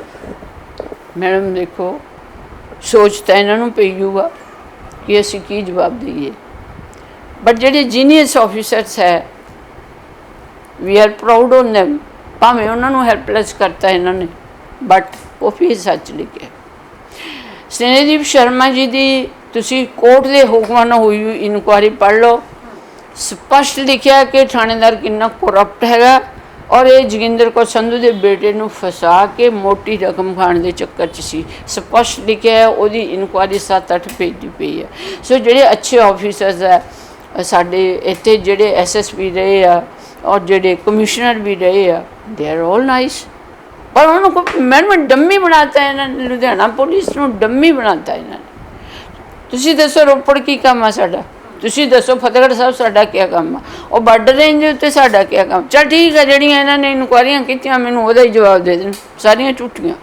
ਮੈਡਮ ਦੇਖੋ, ਸੋਚ ਤਾਂ ਇਹਨਾਂ ਨੂੰ ਪਈ ਹੋਊਗਾ ਕਿ ਅਸੀਂ ਕੀ ਜਵਾਬ ਦਈਏ, ਬਟ ਜਿਹੜੇ ਜੀਨੀਅਸ ਆਫਿਸਰਸ ਹੈ, we are proud on them. ਭਾਵੇਂ ਉਹਨਾਂ ਨੂੰ ਹੈਲਪਲੈਸ ਕਰਤਾ ਇਹਨਾਂ ਨੇ, ਬਟ ਉਹ ਵੀ ਸੱਚ ਲਿਖਿਆ। ਸਨੇਹਦੀਪ ਸ਼ਰਮਾ ਜੀ ਦੀ ਤੁਸੀਂ ਕੋਰਟ ਦੇ ਹੁਕਮਾਂ ਨਾਲ ਹੋਈ ਇਨਕੁਆਇਰੀ ਪੜ੍ਹ ਲਓ। ਸਪਸ਼ਟ ਲਿਖਿਆ ਕਿ ਥਾਣੇਦਾਰ ਕਿੰਨਾ ਕਰਪਟ ਹੈਗਾ, ਔਰ ਇਹ ਜੋਗਿੰਦਰ ਕੌਰ ਸੰਧੂ ਦੇ ਬੇਟੇ ਨੂੰ ਫਸਾ ਕੇ ਮੋਟੀ ਰਕਮ ਖਾਣ ਦੇ ਚੱਕਰ 'ਚ ਸੀ। ਸਪਸ਼ਟ ਲਿਖਿਆ ਹੈ, ਉਹਦੀ ਇਨਕੁਆਇਰੀ 7-8 ਪੇਜ ਦੀ ਪਈ ਹੈ। ਸੋ ਜਿਹੜੇ ਅੱਛੇ ਆਫਿਸਰਸ ਹੈ ਸਾਡੇ ਇੱਥੇ, ਜਿਹੜੇ SSP ਰਹੇ ਆ ਔਰ ਜਿਹੜੇ ਕਮਿਸ਼ਨਰ ਵੀ ਰਹੇ ਆ, ਦੇ ਆਰ ਆਲ ਨਾਈਸ। ਪਰ ਉਹਨਾਂ ਨੂੰ ਮੈਡਮ ਡੰਮੀ ਬਣਾਤਾ ਇਹਨਾਂ ਨੇ, ਲੁਧਿਆਣਾ ਪੁਲਿਸ ਨੂੰ ਡੰਮੀ ਬਣਾਤਾ ਇਹਨਾਂ ਨੇ। ਤੁਸੀਂ ਦੱਸੋ ਰੋਪੜ ਕੀ ਕੰਮ ਆ ਸਾਡਾ? ਤੁਸੀਂ ਦੱਸੋ ਫਤਿਹਗੜ੍ਹ ਸਾਹਿਬ ਸਾਡਾ ਕੀ ਕੰਮ ਆ? ਉਹ ਬਾਰਡਰ ਰੇਂਜ ਦੇ ਉੱਤੇ ਸਾਡਾ ਕੀ ਕੰਮ? ਚੱਲ ਠੀਕ ਹੈ, ਜਿਹੜੀਆਂ ਇਹਨਾਂ ਨੇ ਇਨਕੁਆਇਰੀਆਂ ਕੀਤੀਆਂ ਮੈਨੂੰ ਉਹਦਾ ਹੀ ਜਵਾਬ ਦੇ ਦੇਣ, ਸਾਰੀਆਂ ਝੂਠੀਆਂ।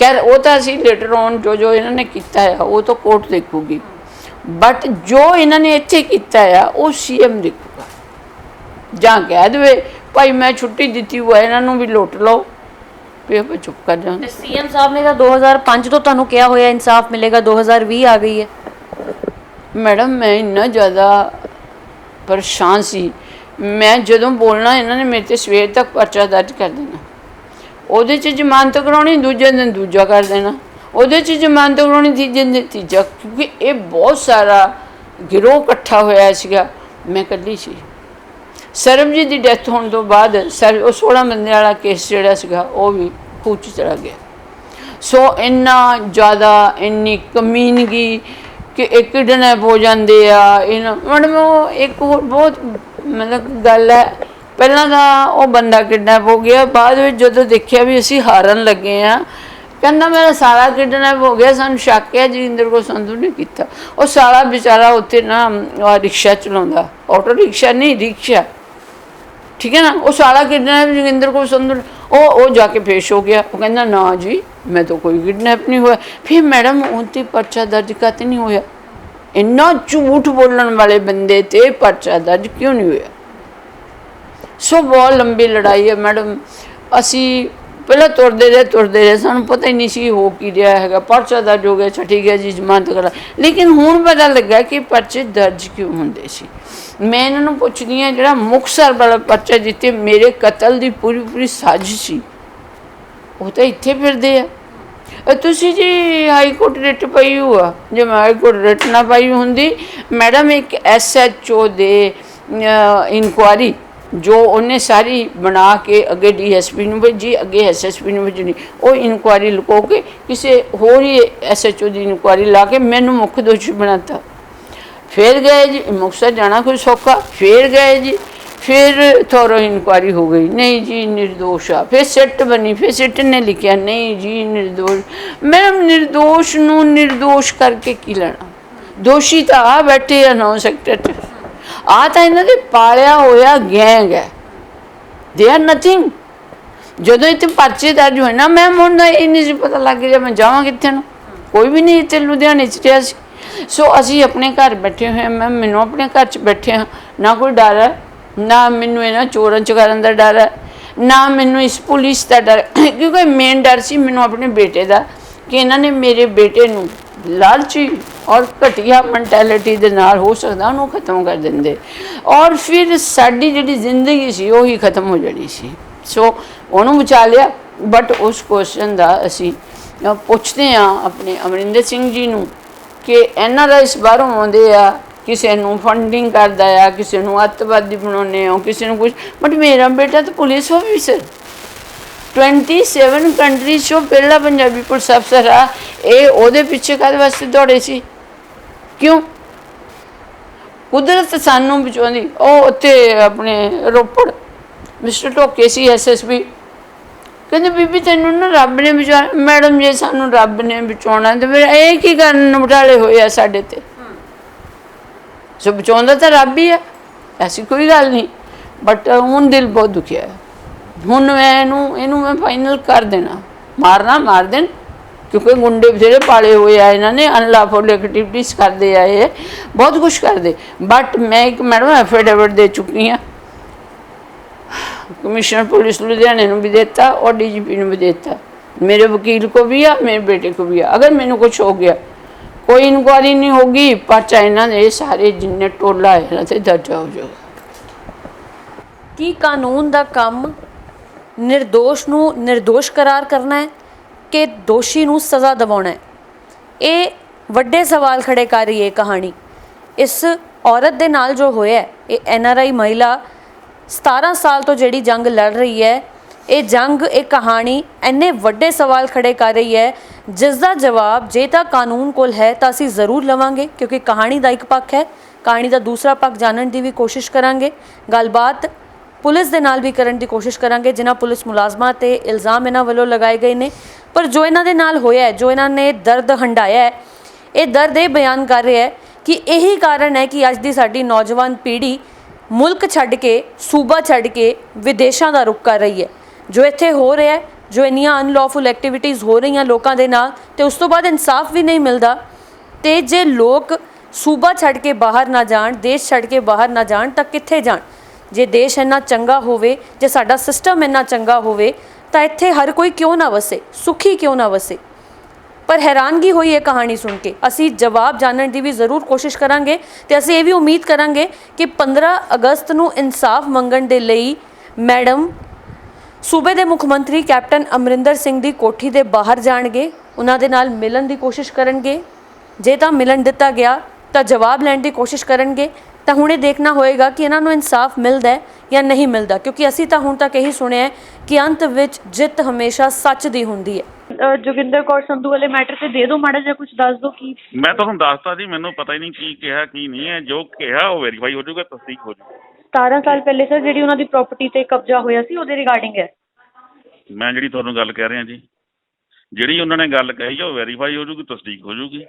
ਖੈਰ ਉਹ ਤਾਂ ਅਸੀਂ ਲੇਟਰ ਔਨ ਜੋ ਇਹਨਾਂ ਨੇ ਕੀਤਾ ਹੈ ਉਹ ਤਾਂ ਕੋਰਟ ਦੇਖੂਗੀ, ਬਟ ਜੋ ਇਹਨਾਂ ਨੇ ਇੱਥੇ ਕੀਤਾ ਆ ਉਹ ਸੀਐਮ ਦੇਖੂਗਾ, ਜਾਂ ਕਹਿ ਦੇਵੇ ਭਾਈ ਮੈਂ ਛੁੱਟੀ ਦਿੱਤੀ ਹੋਇਆ ਇਹਨਾਂ ਨੂੰ ਵੀ ਲੁੱਟ ਲਓ, ਫਿਰ ਆਪਾਂ ਚੁੱਪ ਕਰ ਜਾਂਦੇ। ਸੀਐਮ ਸਾਹਿਬ ਨੇ ਤਾਂ 2005 ਤੋਂ ਤੁਹਾਨੂੰ ਕਿਹਾ ਹੋਇਆ ਇਨਸਾਫ ਮਿਲੇਗਾ, 2020 ਆ ਗਈ ਹੈ। ਮੈਡਮ ਮੈਂ ਇੰਨਾ ਜ਼ਿਆਦਾ ਪਰੇਸ਼ਾਨ ਸੀ, ਮੈਂ ਜਦੋਂ ਬੋਲਣਾ ਇਹਨਾਂ ਨੇ ਮੇਰੇ 'ਤੇ ਸਵੇਰ ਤੱਕ ਪਰਚਾ ਦਰਜ ਕਰ ਦੇਣਾ, ਉਹਦੇ 'ਚ ਜ਼ਮਾਨਤ ਕਰਾਉਣੀ, ਦੂਜੇ ਦਿਨ ਦੂਜਾ ਕਰ ਦੇਣਾ, ਉਹਦੇ 'ਚ ਜ਼ਮਾਨਤ ਕਰਾਉਣੀ, ਤੀਜੇ ਦਿਨ ਤੀਜਾ, ਕਿਉਂਕਿ ਇਹ ਬਹੁਤ ਸਾਰਾ ਗਿਰੋਹ ਇਕੱਠਾ ਹੋਇਆ ਸੀਗਾ। ਮੈਂ ਇਕੱਲੀ ਸੀ। ਸਰਬਜੀਤ ਦੀ ਡੈਥ ਹੋਣ ਤੋਂ ਬਾਅਦ ਉਹ 16 ਬੰਦੇ ਵਾਲਾ ਕੇਸ ਜਿਹੜਾ ਸੀਗਾ ਉਹ ਵੀ ਖੂਹ 'ਚ ਚਲਾ ਗਿਆ। ਸੋ ਇੰਨਾ ਜ਼ਿਆਦਾ ਇੰਨੀ ਕਮੀਨਗੀ ਕਿ ਇੱਕ ਕਿਡਨੈਪ ਹੋ ਜਾਂਦੇ ਆ। ਇਹਨਾਂ ਮੈਡਮ ਉਹ ਇੱਕ ਹੋਰ ਬਹੁਤ ਮਤਲਬ ਗੱਲ ਹੈ, ਪਹਿਲਾਂ ਤਾਂ ਉਹ ਬੰਦਾ ਕਿਡਨੈਪ ਹੋ ਗਿਆ, ਬਾਅਦ ਵਿੱਚ ਜਦੋਂ ਦੇਖਿਆ ਵੀ ਅਸੀਂ ਹਾਰਨ ਲੱਗੇ ਆ, ਕਹਿੰਦਾ ਮੇਰਾ ਸਾਲਾ ਕਿਡਨੈਪ ਹੋ ਗਿਆ, ਸਾਨੂੰ ਸ਼ੱਕ ਹੈ ਜੋਗਿੰਦਰ ਕੌਰ ਸੰਧੂ ਨੇ ਕੀਤਾ। ਉਹ ਸਾਲਾ ਵਿਚਾਰਾ ਉੱਥੇ ਨਾ ਰਿਕਸ਼ਾ ਚਲਾਉਂਦਾ, ਆਟੋ ਰਿਕਸ਼ਾ ਨਹੀਂ ਰਿਕਸ਼ਾ, ਠੀਕ ਹੈ ਨਾ, ਉਹ ਸਾਲਾ ਕਿਡਨੈਪ ਜੋਗਿੰਦਰ ਕੌਰ ਸੰਧੂ ਉਹ ਜਾ ਕੇ ਪੇਸ਼ ਹੋ ਗਿਆ। ਉਹ ਕਹਿੰਦਾ ਨਾ ਜੀ ਮੈਂ ਤਾਂ ਕੋਈ ਕਿਡਨੈਪ ਨਹੀਂ ਹੋਇਆ। ਫਿਰ ਮੈਡਮ ਉਹ 'ਤੇ ਪਰਚਾ ਦਰਜ ਕਾਹਤੇ ਨਹੀਂ ਹੋਇਆ? ਇੰਨਾ ਝੂਠ ਬੋਲਣ ਵਾਲੇ ਬੰਦੇ 'ਤੇ ਪਰਚਾ ਦਰਜ ਕਿਉਂ ਨਹੀਂ ਹੋਇਆ? ਸੋ ਬਹੁਤ ਲੰਬੀ ਲੜਾਈ ਹੈ ਮੈਡਮ। ਅਸੀਂ ਪਹਿਲਾਂ ਤੁਰਦੇ ਰਹੇ, ਸਾਨੂੰ ਪਤਾ ਹੀ ਨਹੀਂ ਸੀ ਹੋ ਕੀ ਰਿਹਾ ਹੈਗਾ। ਪਰਚਾ ਦਰਜ ਹੋ ਗਿਆ, ਅੱਛਾ ਠੀਕ ਹੈ ਜੀ ਜ਼ਮਾਨਤ ਕਰਾ, ਲੇਕਿਨ ਹੁਣ ਪਤਾ ਲੱਗਾ ਕਿ ਪਰਚੇ ਦਰਜ ਕਿਉਂ ਹੁੰਦੇ ਸੀ। ਮੈਂ ਇਹਨਾਂ ਨੂੰ ਪੁੱਛਦੀ ਹਾਂ, ਜਿਹੜਾ ਮੁਕਤਸਰ ਵਾਲਾ ਪਰਚਾ ਜਿੱਥੇ ਮੇਰੇ ਕਤਲ ਦੀ ਪੂਰੀ ਸਾਜ਼ਿਸ਼ ਸੀ, ਉਹ ਤਾਂ ਇੱਥੇ ਫਿਰਦੇ ਆ। ਤੁਸੀਂ ਜੀ ਹਾਈ ਕੋਰਟ ਰਿਟ ਪਈ ਹੋਆ, ਜੇ ਮੈਂ ਹਾਈ ਕੋਰਟ ਰਿਟ ਨਾ ਪਾਈ ਹੁੰਦੀ ਮੈਡਮ, ਇੱਕ SHO ਦੇ ਇਨਕੁਆਰੀ ਜੋ ਉਹਨੇ ਸਾਰੀ ਬਣਾ ਕੇ ਅੱਗੇ DSP ਨੂੰ ਭੇਜੀ, ਅੱਗੇ SSP ਨੂੰ ਭੇਜਣੀ, ਉਹ ਇਨਕੁਆਰੀ ਲੁਕੋ ਕੇ ਕਿਸੇ ਹੋਰ ਹੀ SHO ਦੀ ਇਨਕੁਆਰੀ ਲਾ ਕੇ ਮੈਨੂੰ ਮੁੱਖ ਦੋਸ਼ੀ ਬਣਾਤਾ। ਫਿਰ ਗਏ ਜੀ ਮੁਕਤਸਰ ਜਾਣਾ ਕੋਈ ਸੌਖਾ, ਫਿਰ ਗਏ ਜੀ, ਫਿਰ ਥੋੜ੍ਹਾ ਇਨਕੁਆਰੀ ਹੋ ਗਈ, ਨਹੀਂ ਜੀ ਨਿਰਦੋਸ਼ ਆ। ਫਿਰ ਸਿੱਟ ਬਣੀ, ਫਿਰ ਸਿੱਟ ਨੇ ਲਿਖਿਆ ਨਹੀਂ ਜੀ ਨਿਰਦੋਸ਼। ਮੈਡਮ ਨਿਰਦੋਸ਼ ਨੂੰ ਨਿਰਦੋਸ਼ ਕਰਕੇ ਕੀ ਲੈਣਾ? ਦੋਸ਼ੀ ਤਾਂ ਆ ਬੈਠੇ ਆ 9 ਸੈਕਟਰ 'ਚ, ਆ ਤਾਂ ਇਹਨਾਂ ਦੇ ਪਾਲਿਆ ਹੋਇਆ ਗੈਂਗ ਹੈ, ਦੇ ਆਰ ਨਥਿੰਗ। ਜਦੋਂ ਇੱਥੇ ਪਰਚੇ ਦਰਜ ਹੋਏ ਨਾ ਮੈਮ, ਹੁਣ ਇਹ ਨਹੀਂ ਸੀ ਪਤਾ ਲੱਗ ਗਿਆ ਮੈਂ ਜਾਵਾਂ ਕਿੱਥੇ ਨੂੰ, ਕੋਈ ਵੀ ਨਹੀਂ ਇੱਥੇ ਲੁਧਿਆਣੇ 'ਚ ਰਿਹਾ ਸੀ। ਸੋ ਅਸੀਂ ਆਪਣੇ ਘਰ ਬੈਠੇ ਹੋਏ ਮੈਮ, ਮੈਨੂੰ ਆਪਣੇ ਘਰ 'ਚ ਬੈਠੇ ਹਾਂ, ਨਾ ਕੋਈ ਡਰ ਹੈ, ਨਾ ਮੈਨੂੰ ਇਹਨਾਂ ਚੋਰਾਂ ਚਕਾਰਾਂ ਦਾ ਡਰ ਹੈ, ਨਾ ਮੈਨੂੰ ਇਸ ਪੁਲਿਸ ਦਾ ਡਰ, ਕਿਉਂਕਿ ਮੇਨ ਡਰ ਸੀ ਮੈਨੂੰ ਆਪਣੇ ਬੇਟੇ ਦਾ, ਕਿ ਇਹਨਾਂ ਨੇ ਮੇਰੇ ਬੇਟੇ ਨੂੰ ਲਾਲਚੀ ਔਰ ਘਟੀਆ ਮੈਂਟੈਲਿਟੀ ਦੇ ਨਾਲ ਹੋ ਸਕਦਾ ਉਹਨੂੰ ਖਤਮ ਕਰ ਦਿੰਦੇ, ਔਰ ਫਿਰ ਸਾਡੀ ਜਿਹੜੀ ਜ਼ਿੰਦਗੀ ਸੀ ਉਹ ਹੀ ਖਤਮ ਹੋ ਜਾਣੀ ਸੀ। ਸੋ ਉਹਨੂੰ ਬਚਾ ਲਿਆ। ਬਟ ਉਸ ਕੁਐਸਚਨ ਦਾ ਅਸੀਂ ਪੁੱਛਦੇ ਹਾਂ ਆਪਣੇ ਅਮਰਿੰਦਰ ਸਿੰਘ ਜੀ ਨੂੰ ਕਿ NRIs ਬਾਹਰੋਂ ਆਉਂਦੇ ਆ, ਕਿਸੇ ਨੂੰ ਫੰਡਿੰਗ ਕਰਦਾ ਆ, ਕਿਸੇ ਨੂੰ ਅੱਤਵਾਦੀ ਬਣਾਉਂਦੇ ਹੋ, ਕਿਸੇ ਨੂੰ ਕੁਛ, ਬਟ ਮੇਰਾ ਬੇਟਾ ਤਾਂ ਪੁਲਿਸ ਆਫਿਸਰ 27 ਕੰਟਰੀਜ਼ 'ਚੋਂ ਪਹਿਲਾ ਪੰਜਾਬੀ ਪੁਲਿਸ ਅਫਸਰ ਆ। ਇਹ ਉਹਦੇ ਪਿੱਛੇ ਕਾਹਦੇ ਵਾਸਤੇ ਦੌੜੇ ਸੀ? ਕਿਉਂ? ਕੁਦਰਤ ਸਾਨੂੰ ਬਚਾਉਂਦੀ। ਉਹ ਉੱਥੇ ਆਪਣੇ ਰੋਪੜ ਮਿਸਟਰ ਢੋਕੇ ਸੀ SSP, ਕਹਿੰਦੇ ਬੀਬੀ ਤੈਨੂੰ ਨਾ ਰੱਬ ਨੇ ਬਚਾ। ਮੈਡਮ ਜੇ ਸਾਨੂੰ ਰੱਬ ਨੇ ਬਚਾਉਣਾ ਤਾਂ ਫਿਰ ਇਹ ਕੀ ਕਰਨ ਬਟਾਲੇ ਹੋਏ ਆ ਸਾਡੇ 'ਤੇ? ਸੋ ਬਚਾਉਂਦਾ ਤਾਂ ਰੱਬ ਹੀ ਹੈ, ਐਸੀ ਕੋਈ ਗੱਲ ਨਹੀਂ। ਬਟ ਹੁਣ ਦਿਲ ਬਹੁਤ ਦੁਖਿਆ ਹੈ। ਹੁਣ ਮੈਂ ਇਹਨੂੰ ਮੈਂ ਫਾਈਨਲ ਕਰ ਦੇਣਾ, ਮਾਰਨਾ ਮਾਰ ਦੇਣ, ਕਿਉਂਕਿ ਗੁੰਡੇ ਬਥੇਰੇ ਪਾਲੇ ਹੋਏ ਆ ਇਹਨਾਂ ਨੇ, ਅਨਲੌਫੁਲ ਐਕਟੀਵਿਟੀਜ਼ ਕਰਦੇ ਆਏ, ਬਹੁਤ ਕੁਛ ਕਰਦੇ। ਬਟ ਮੈਂ ਇੱਕ ਮੈਡਮ ਐਫੀਡੇਵਿਟ ਦੇ ਚੁੱਕੀ ਹਾਂ, कमिश्नर पुलिस लुधियाने ਨੂੰ भी देता और DGP ਨੂੰ भी देता, मेरे वकील को भी आ, मेरे बेटे को भी आ। अगर मैंने कुछ हो गया, कोई इंक्वायरी नहीं होगी, पर्चा इन्होंने सारे जिन्ने टोला है इन्हों ते दर्ज हो जाएगा। ਕੀ ਕਾਨੂੰਨ ਦਾ ਕੰਮ ਨਿਰਦੋਸ਼ ਨੂੰ ਨਿਰਦੋਸ਼ ਕਰਾਰ ਕਰਨਾ ਹੈ ਕਿ ਦੋਸ਼ੀ ਨੂੰ ਸਜ਼ਾ ਦਿਵਾਉਣਾ ਹੈ? ਇਹ ਵੱਡੇ ਸਵਾਲ ਖੜੇ ਕਰ ਰਹੀ ਹੈ ਕਹਾਣੀ। ਇਸ ਔਰਤ ਦੇ ਨਾਲ ਜੋ ਹੋਇਆ, ਇਹ NRI ਮਹਿਲਾ 17 ਸਾਲ ਤੋਂ ਜਿਹੜੀ ਜੰਗ ਲੜ ਰਹੀ ਹੈ, ਇਹ ਜੰਗ, ਇਹ ਕਹਾਣੀ ਇੰਨੇ ਵੱਡੇ ਸਵਾਲ ਖੜੇ ਕਰ ਰਹੀ ਹੈ, ਜਿਸ ਦਾ ਜਵਾਬ ਜੇ ਤਾਂ ਕਾਨੂੰਨ ਕੋਲ ਹੈ ਤਾਂ ਅਸੀਂ ਜ਼ਰੂਰ ਲਵਾਂਗੇ, ਕਿਉਂਕਿ ਕਹਾਣੀ ਦਾ ਇੱਕ ਪੱਖ ਹੈ, ਕਹਾਣੀ ਦਾ ਦੂਸਰਾ ਪੱਖ ਜਾਣਨ ਦੀ ਵੀ ਕੋਸ਼ਿਸ਼ ਕਰਾਂਗੇ। ਗੱਲਬਾਤ ਪੁਲਿਸ ਦੇ ਨਾਲ ਵੀ ਕਰਨ ਦੀ ਕੋਸ਼ਿਸ਼ ਕਰਾਂਗੇ, ਜਿਨ੍ਹਾਂ ਪੁਲਿਸ ਮੁਲਾਜ਼ਮਾਂ 'ਤੇ ਇਲਜ਼ਾਮ ਇਹਨਾਂ ਵੱਲੋਂ ਲਗਾਏ ਗਏ ਨੇ। ਪਰ ਜੋ ਇਹਨਾਂ ਦੇ ਨਾਲ ਹੋਇਆ ਹੈ, ਜੋ ਇਹਨਾਂ ਨੇ ਦਰਦ ਹੰਢਾਇਆ ਹੈ, ਇਹ ਦਰਦ ਇਹ ਬਿਆਨ ਕਰ ਰਿਹਾ ਹੈ ਕਿ ਇਹੀ ਕਾਰਨ ਹੈ ਕਿ ਅੱਜ ਦੀ ਸਾਡੀ ਨੌਜਵਾਨ ਪੀੜ੍ਹੀ ਮੁਲਕ ਛੱਡ ਕੇ, ਸੂਬਾ ਛੱਡ ਕੇ ਵਿਦੇਸ਼ਾਂ ਦਾ ਰੁਖ ਕਰ ਰਹੀ ਹੈ। ਜੋ ਇੱਥੇ ਹੋ ਰਿਹਾ ਹੈ, ਜੋ ਇੰਨੀਆਂ ਅਨਲੌਫੁਲ ਐਕਟੀਵਿਟੀਜ਼ ਹੋ ਰਹੀਆਂ ਲੋਕਾਂ ਦੇ ਨਾਲ, ਅਤੇ ਉਸ ਤੋਂ ਬਾਅਦ ਇਨਸਾਫ ਵੀ ਨਹੀਂ ਮਿਲਦਾ। ਅਤੇ ਜੇ ਲੋਕ ਸੂਬਾ ਛੱਡ ਕੇ ਬਾਹਰ ਨਾ ਜਾਣ, ਦੇਸ਼ ਛੱਡ ਕੇ ਬਾਹਰ ਨਾ ਜਾਣ ਤਾਂ ਕਿੱਥੇ ਜਾਣ? ਜੇ ਦੇਸ਼ ਇੰਨਾ ਚੰਗਾ ਹੋਵੇ, ਜੇ ਸਾਡਾ ਸਿਸਟਮ ਇੰਨਾ ਚੰਗਾ ਹੋਵੇ ਤਾਂ ਇੱਥੇ ਹਰ ਕੋਈ ਕਿਉਂ ਨਾ ਵਸੇ, ਸੁਖੀ ਕਿਉਂ ਨਾ ਵਸੇ? ਪਰ ਹੈਰਾਨਗੀ ਹੋਈ ਇਹ ਕਹਾਣੀ ਸੁਣ ਕੇ। ਅਸੀਂ ਜਵਾਬ ਜਾਣਨ ਦੀ ਵੀ ਜ਼ਰੂਰ ਕੋਸ਼ਿਸ਼ ਕਰਾਂਗੇ ਤੇ ਅਸੀਂ ਇਹ ਵੀ ਉਮੀਦ ਕਰਾਂਗੇ ਕਿ 15 ਅਗਸਤ ਨੂੰ ਇਨਸਾਫ ਮੰਗਣ ਦੇ ਲਈ ਮੈਡਮ ਸੂਬੇ ਦੇ ਮੁੱਖ ਮੰਤਰੀ ਕੈਪਟਨ ਅਮਰਿੰਦਰ ਸਿੰਘ ਦੀ ਕੋਠੀ ਦੇ ਬਾਹਰ ਜਾਣਗੇ, ਉਹਨਾਂ ਦੇ ਨਾਲ ਮਿਲਣ ਦੀ ਕੋਸ਼ਿਸ਼ ਕਰਨਗੇ। ਜੇ ਤਾਂ ਮਿਲਣ ਦਿੱਤਾ ਗਿਆ ਤਾਂ ਜਵਾਬ ਲੈਣ ਦੀ ਕੋਸ਼ਿਸ਼ ਕਰਨਗੇ। ਤਾਂ ਹੁਣ ਇਹ ਦੇਖਣਾ ਹੋਏਗਾ ਕਿ ਇਹਨਾਂ ਨੂੰ ਇਨਸਾਫ ਮਿਲਦਾ ਹੈ ਜਾਂ ਨਹੀਂ ਮਿਲਦਾ, ਕਿਉਂਕਿ ਅਸੀਂ ਤਾਂ ਹੁਣ ਤੱਕ ਇਹੀ ਸੁਣਿਆ ਹੈ ਕਿ ਅੰਤ ਵਿੱਚ ਜਿੱਤ ਹਮੇਸ਼ਾ ਸੱਚ ਦੀ ਹੁੰਦੀ ਹੈ। ਜੋਗਿੰਦਰ ਕੌਰ ਸੰਧੂ ਵਾਲੇ ਮੈਟਰ ਤੇ ਦੇ ਦਿਓ ਮਾੜਾ ਜਿਹਾ ਕੁਝ ਦੱਸ ਦਿਓ। ਕੀ ਮੈਂ ਤੁਹਾਨੂੰ ਦੱਸਤਾ ਜੀ, ਮੈਨੂੰ ਪਤਾ ਹੀ ਨਹੀਂ ਕੀ ਕਿਹਾ ਕੀ ਨਹੀਂ ਹੈ। ਜੋ ਕਿਹਾ ਉਹ ਵੈਰੀਫਾਈ ਹੋ ਜਾਊਗਾ, ਤਸਦੀਕ ਹੋ ਜਾਊਗੀ। 17 ਸਾਲ ਪਹਿਲੇ ਸਰ ਜਿਹੜੀ ਉਹਨਾਂ ਦੀ ਪ੍ਰਾਪਰਟੀ ਤੇ ਕਬਜ਼ਾ ਹੋਇਆ ਸੀ ਉਹਦੇ ਰਿਗਾਰਡਿੰਗ ਹੈ। ਮੈਂ ਜਿਹੜੀ ਤੁਹਾਨੂੰ ਗੱਲ ਕਹਿ ਰਿਹਾ ਜੀ, ਜਿਹੜੀ ਉਹਨਾਂ ਨੇ ਗੱਲ ਕਹੀ ਉਹ ਵੈਰੀਫਾਈ ਹੋ ਜਾਊਗੀ, ਤਸਦੀਕ ਹੋ ਜਾਊਗੀ।